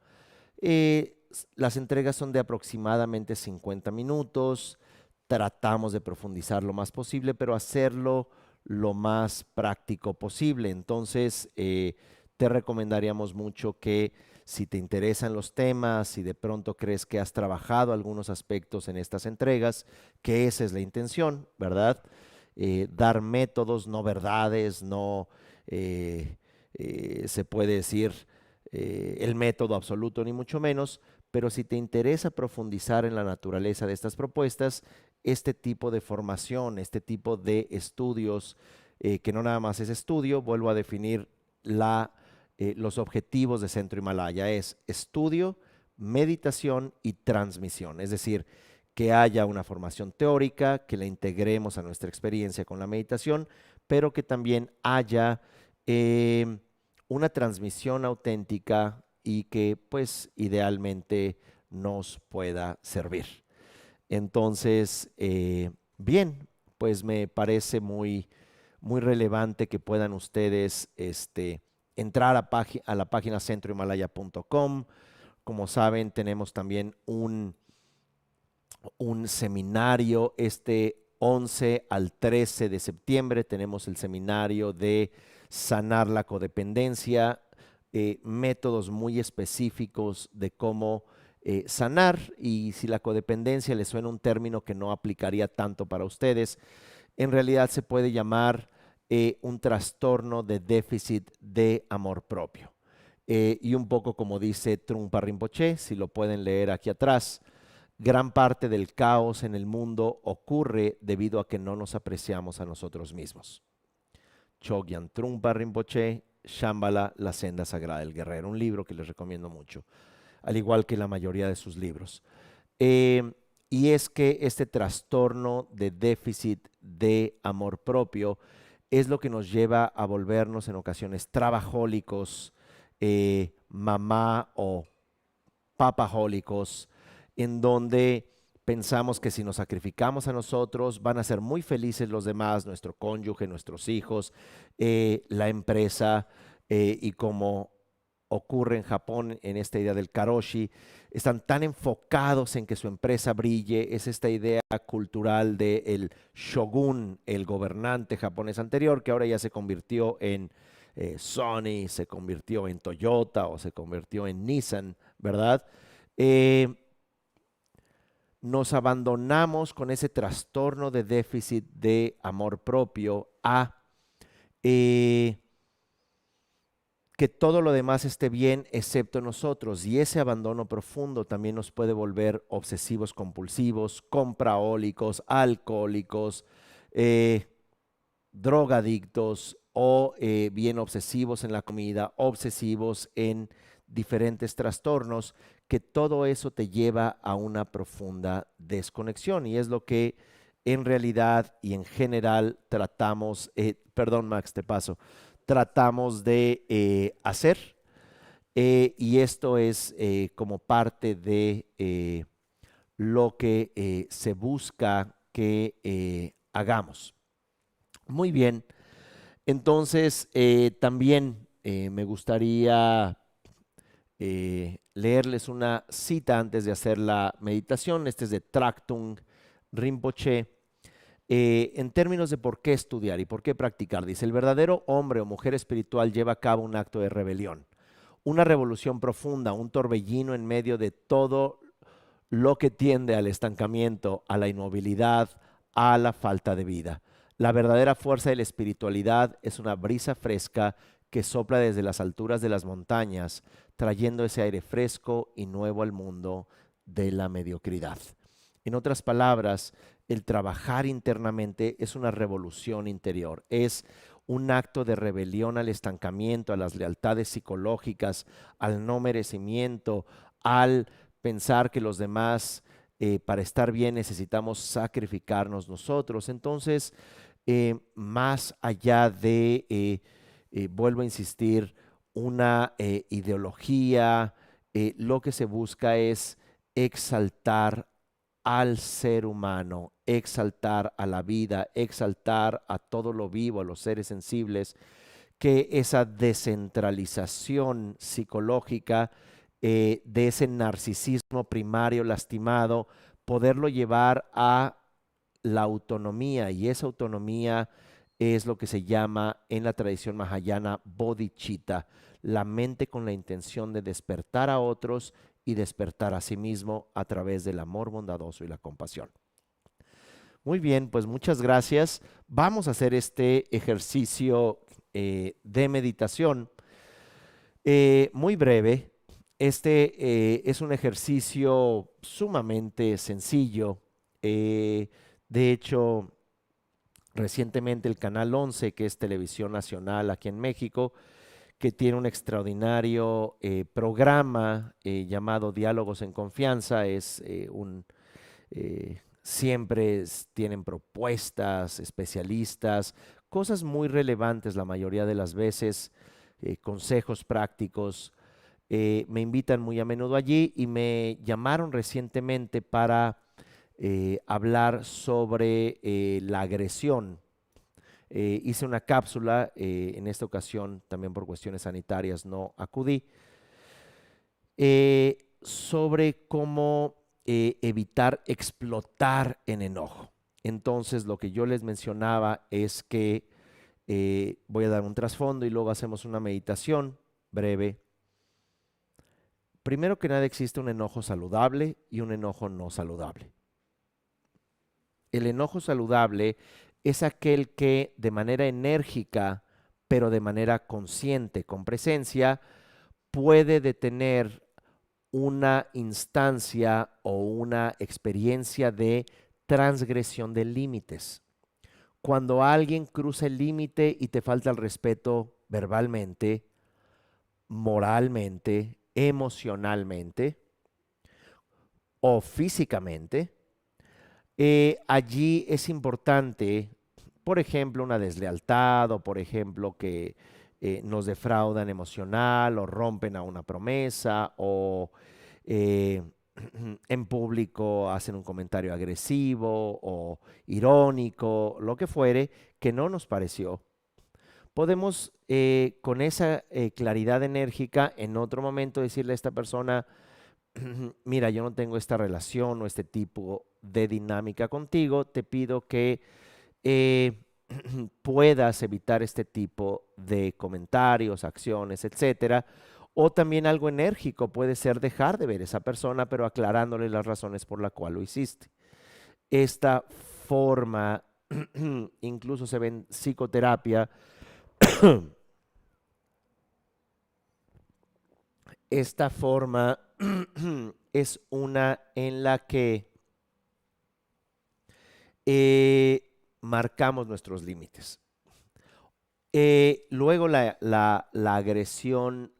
Las entregas son de aproximadamente 50 minutos. Tratamos de profundizar lo más posible, pero hacerlo lo más práctico posible. Entonces, te recomendaríamos mucho que si te interesan los temas, si de pronto crees que has trabajado algunos aspectos en estas entregas, que esa es la intención, ¿verdad? Dar métodos, no verdades, no se puede decir el método absoluto, ni mucho menos, pero si te interesa profundizar en la naturaleza de estas propuestas, este tipo de formación, este tipo de estudios, que no nada más es estudio, vuelvo a definir los objetivos de Centro Himalaya, es estudio, meditación y transmisión, es decir, que haya una formación teórica, que la integremos a nuestra experiencia con la meditación, pero que también haya una transmisión auténtica y que pues idealmente nos pueda servir. Entonces, bien, pues me parece muy relevante que puedan ustedes entrar a la página centrohimalaya.com. Como saben, tenemos también un seminario este 11 al 13 de septiembre. Tenemos el seminario de sanar la codependencia, métodos muy específicos de cómo sanar, y si la codependencia les suena un término que no aplicaría tanto para ustedes, en realidad se puede llamar un trastorno de déficit de amor propio. Y un poco como dice Trungpa Rinpoche, si lo pueden leer aquí atrás, gran parte del caos en el mundo ocurre debido a que no nos apreciamos a nosotros mismos. Chogyan Trungpa Rinpoche, Shambhala, La Senda Sagrada del Guerrero, un libro que les recomiendo mucho, al igual que la mayoría de sus libros. Y es que este trastorno de déficit de amor propio es lo que nos lleva a volvernos en ocasiones trabajólicos, mamá o papajólicos, en donde pensamos que si nos sacrificamos a nosotros van a ser muy felices los demás, nuestro cónyuge, nuestros hijos, la empresa, y como ocurre en Japón en esta idea del karoshi, están tan enfocados en que su empresa brille, es esta idea cultural del shogun, el gobernante japonés anterior, que ahora ya se convirtió en Sony, se convirtió en Toyota o se convirtió en Nissan, ¿verdad? Eh, Nos abandonamos con ese trastorno de déficit de amor propio a eh, que todo lo demás esté bien excepto nosotros, y ese abandono profundo también nos puede volver obsesivos compulsivos, compraólicos, alcohólicos, eh, drogadictos o bien obsesivos en la comida, obsesivos en diferentes trastornos, que todo eso te lleva a una profunda desconexión, y es lo que en realidad y en general tratamos, perdón Max, te paso, tratamos de hacer, y esto es como parte de lo que se busca que hagamos. Muy bien, entonces también me gustaría leerles una cita antes de hacer la meditación. Este es de Tractung Rinpoche. En términos de por qué estudiar y por qué practicar, dice: el verdadero hombre o mujer espiritual lleva a cabo un acto de rebelión, una revolución profunda, un torbellino en medio de todo lo que tiende al estancamiento, a la inmovilidad, a la falta de vida. La verdadera fuerza de la espiritualidad es una brisa fresca que sopla desde las alturas de las montañas, trayendo ese aire fresco y nuevo al mundo de la mediocridad. En otras palabras, el trabajar internamente es una revolución interior, es un acto de rebelión al estancamiento, a las lealtades psicológicas, al no merecimiento, al pensar que los demás, para estar bien, necesitamos sacrificarnos nosotros. Entonces, más allá de, vuelvo a insistir, una ideología, lo que se busca es exaltar al ser humano, exaltar a la vida, exaltar a todo lo vivo, a los seres sensibles, que esa descentralización psicológica, de ese narcisismo primario lastimado, poderlo llevar a la autonomía, y esa autonomía es lo que se llama en la tradición mahayana bodhicitta, la mente con la intención de despertar a otros y despertar a sí mismo a través del amor bondadoso y la compasión. Muy bien, pues muchas gracias. Vamos a hacer este ejercicio de meditación. Muy breve. Es un ejercicio sumamente sencillo. Eh, de hecho, recientemente el Canal 11, que es televisión nacional aquí en México, que tiene un extraordinario programa llamado Diálogos en Confianza, siempre tienen propuestas, especialistas, cosas muy relevantes la mayoría de las veces, consejos prácticos. Me invitan muy a menudo allí y me llamaron recientemente para hablar sobre la agresión. Hice una cápsula, en esta ocasión también por cuestiones sanitarias no acudí, sobre cómo evitar explotar en enojo. Entonces, lo que yo les mencionaba es que voy a dar un trasfondo y luego hacemos una meditación breve. Primero que nada, existe un enojo saludable y un enojo no saludable. El enojo saludable es aquel que de manera enérgica, pero de manera consciente, con presencia, puede detener una instancia o una experiencia de transgresión de límites. Cuando alguien cruza el límite y te falta el respeto verbalmente, moralmente, emocionalmente o físicamente, allí es importante, por ejemplo, una deslealtad o por ejemplo que nos defraudan emocional o rompen a una promesa o eh, en público hacen un comentario agresivo o irónico, lo que fuere, que no nos pareció. Podemos con esa claridad enérgica en otro momento decirle a esta persona, mira, yo no tengo esta relación o este tipo de dinámica contigo, te pido que eh, puedas evitar este tipo de comentarios, acciones, etcétera. O también algo enérgico puede ser dejar de ver a esa persona, pero aclarándole las razones por la cual lo hiciste. Esta forma, incluso se ve en psicoterapia, esta forma es una en la que marcamos nuestros límites. Luego la agresión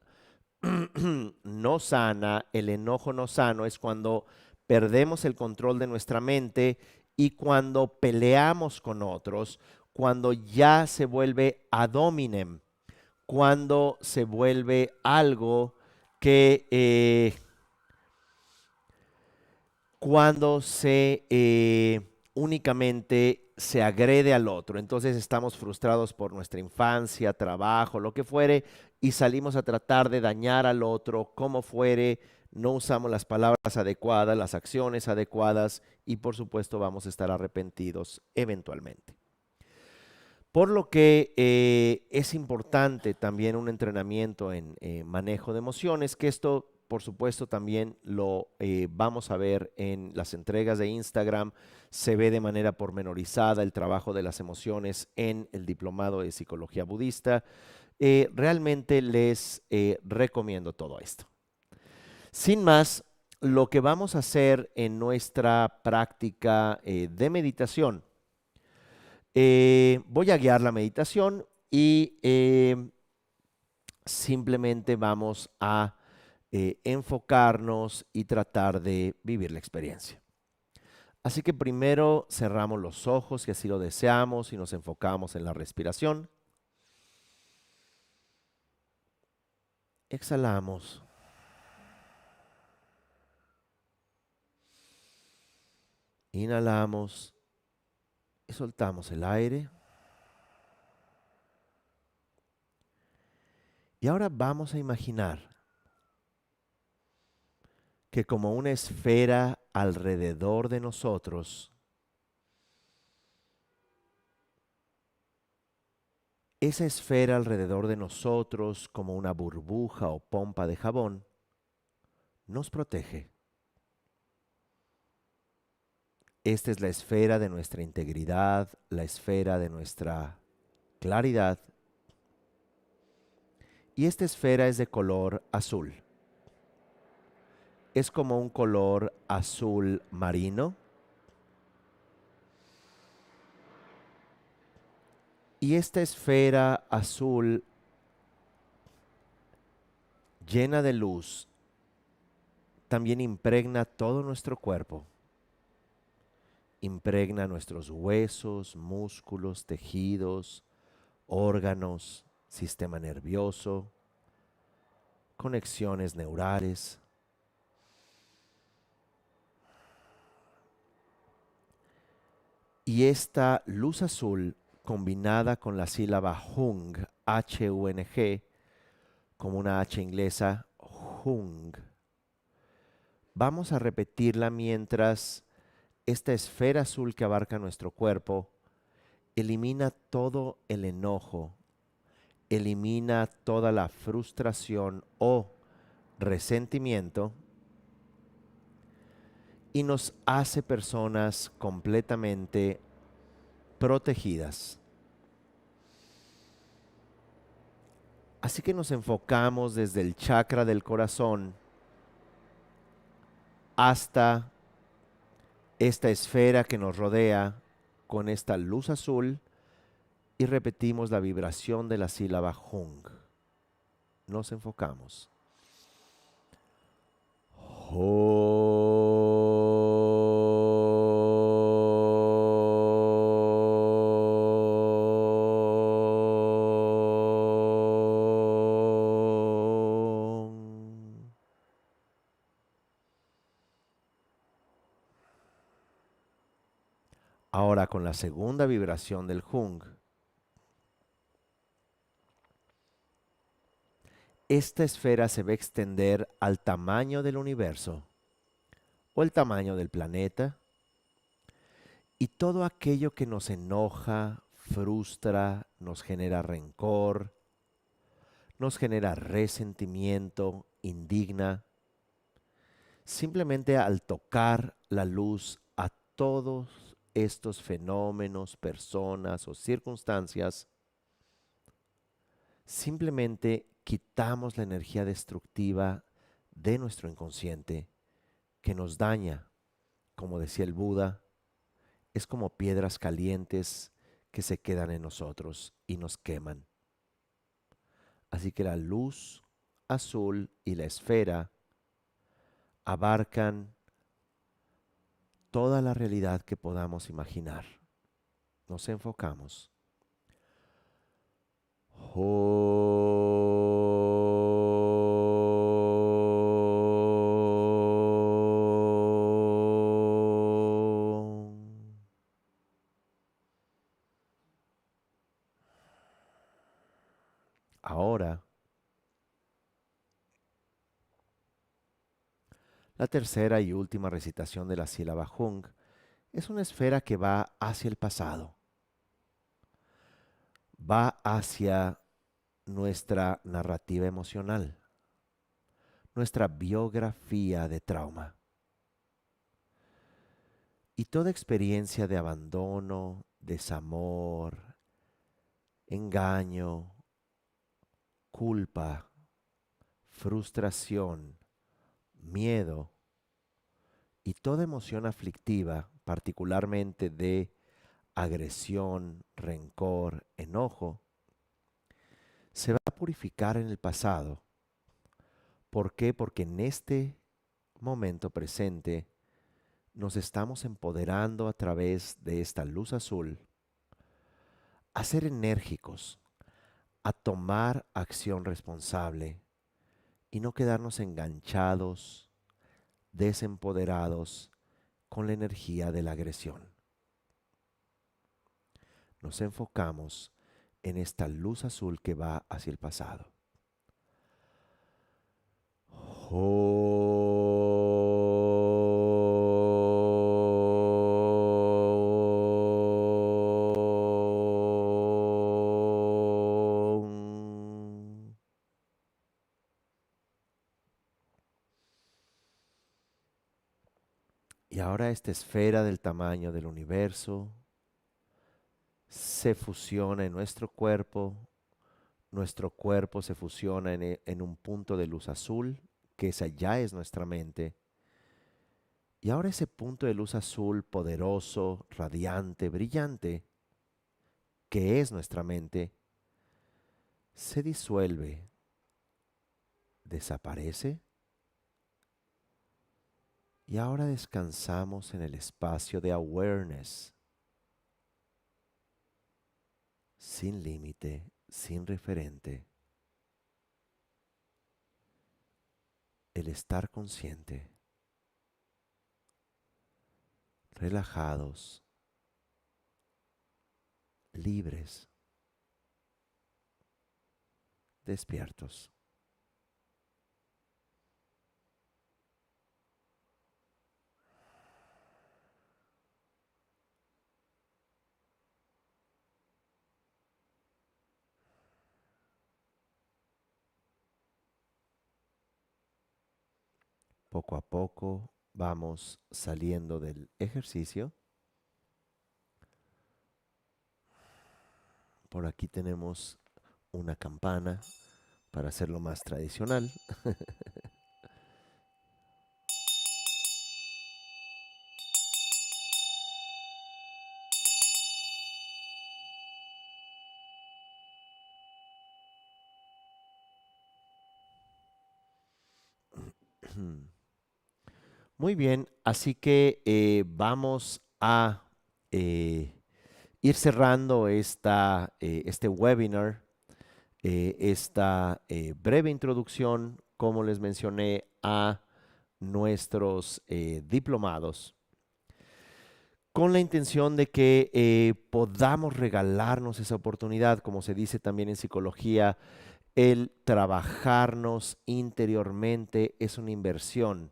no sana, el enojo no sano es cuando perdemos el control de nuestra mente y cuando peleamos con otros, cuando ya se vuelve ad hominem, cuando se vuelve algo que cuando se únicamente se agrede al otro. Entonces estamos frustrados por nuestra infancia, trabajo, lo que fuere, y salimos a tratar de dañar al otro como fuere, no usamos las palabras adecuadas, las acciones adecuadas y por supuesto vamos a estar arrepentidos eventualmente. Por lo que es importante también un entrenamiento en manejo de emociones, que esto por supuesto también lo vamos a ver en las entregas de Instagram, se ve de manera pormenorizada el trabajo de las emociones en el diplomado de psicología budista. Realmente les recomiendo todo esto. Sin más, lo que vamos a hacer en nuestra práctica de meditación, voy a guiar la meditación y simplemente vamos a enfocarnos y tratar de vivir la experiencia. Así que primero cerramos los ojos, si así lo deseamos, y nos enfocamos en la respiración. Exhalamos. Inhalamos y soltamos el aire. Y ahora vamos a imaginar que como una esfera alrededor de nosotros, esa esfera alrededor de nosotros como una burbuja o pompa de jabón nos protege. Esta es la esfera de nuestra integridad, la esfera de nuestra claridad. Y esta esfera es de color azul. Es como un color azul marino. Y esta esfera azul llena de luz también impregna todo nuestro cuerpo. Impregna nuestros huesos, músculos, tejidos, órganos, sistema nervioso, conexiones neurales. Y esta luz azul combinada con la sílaba Hung, H-U-N-G, como una H inglesa, Hung. Vamos a repetirla mientras esta esfera azul que abarca nuestro cuerpo elimina todo el enojo, elimina toda la frustración o resentimiento y nos hace personas completamente protegidas. Así que nos enfocamos desde el chakra del corazón hasta esta esfera que nos rodea con esta luz azul y repetimos la vibración de la sílaba Hung. Nos enfocamos. Ahora con la segunda vibración del Hung, esta esfera se va a extender al tamaño del universo o el tamaño del planeta y todo aquello que nos enoja, frustra, nos genera rencor, nos genera resentimiento, indigna. Simplemente al tocar la luz a todos estos fenómenos, personas o circunstancias, simplemente quitamos la energía destructiva de nuestro inconsciente que nos daña. Como decía el Buda, es como piedras calientes que se quedan en nosotros y nos queman. Así que la luz azul y la esfera abarcan toda la realidad que podamos imaginar. Nos enfocamos. Ahora, la tercera y última recitación de la sílaba Hung es una esfera que va hacia el pasado, va hacia nuestra narrativa emocional, nuestra biografía de trauma. Y toda experiencia de abandono, desamor, engaño, culpa, frustración, miedo y toda emoción aflictiva, particularmente de agresión, rencor, enojo, se va a purificar en el pasado. ¿Por qué? Porque en este momento presente nos estamos empoderando a través de esta luz azul a ser enérgicos, a tomar acción responsable y no quedarnos enganchados, desempoderados con la energía de la agresión. Nos enfocamos en esta luz azul que va hacia el pasado. Y ahora esta esfera del tamaño del universo se fusiona en nuestro cuerpo, nuestro cuerpo se fusiona en un punto de luz azul, que esa ya es nuestra mente. Y ahora ese punto de luz azul poderoso, radiante, brillante, que es nuestra mente, se disuelve, desaparece, y ahora descansamos en el espacio de awareness, sin límite, sin referente. El estar consciente, relajados, libres, despiertos. Poco a poco vamos saliendo del ejercicio. Por aquí tenemos una campana para hacerlo más tradicional. Muy bien, así que vamos a ir cerrando este webinar, esta breve introducción, como les mencioné, a nuestros diplomados, con la intención de que podamos regalarnos esa oportunidad, como se dice también en psicología, el trabajarnos interiormente es una inversión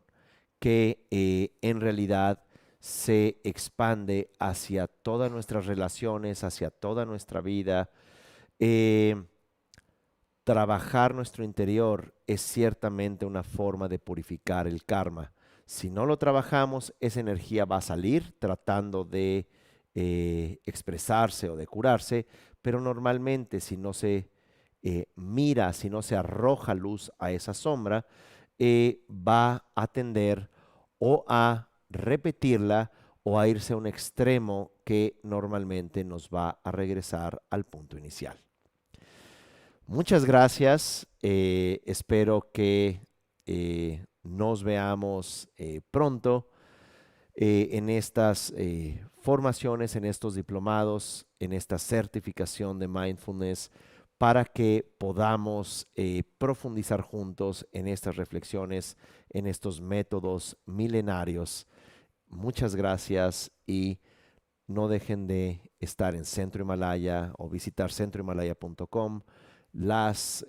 que en realidad se expande hacia todas nuestras relaciones, hacia toda nuestra vida. Eh, Trabajar nuestro interior es ciertamente una forma de purificar el karma. Si no lo trabajamos, esa energía va a salir tratando de expresarse o de curarse, pero normalmente si no se mira, si no se arroja luz a esa sombra, va a tender o a repetirla o a irse a un extremo que normalmente nos va a regresar al punto inicial. Muchas gracias. Espero que nos veamos pronto en estas formaciones, en estos diplomados, en esta certificación de mindfulness, para que podamos profundizar juntos en estas reflexiones, en estos métodos milenarios. Muchas gracias y no dejen de estar en Centro Himalaya o visitar centrohimalaya.com. Las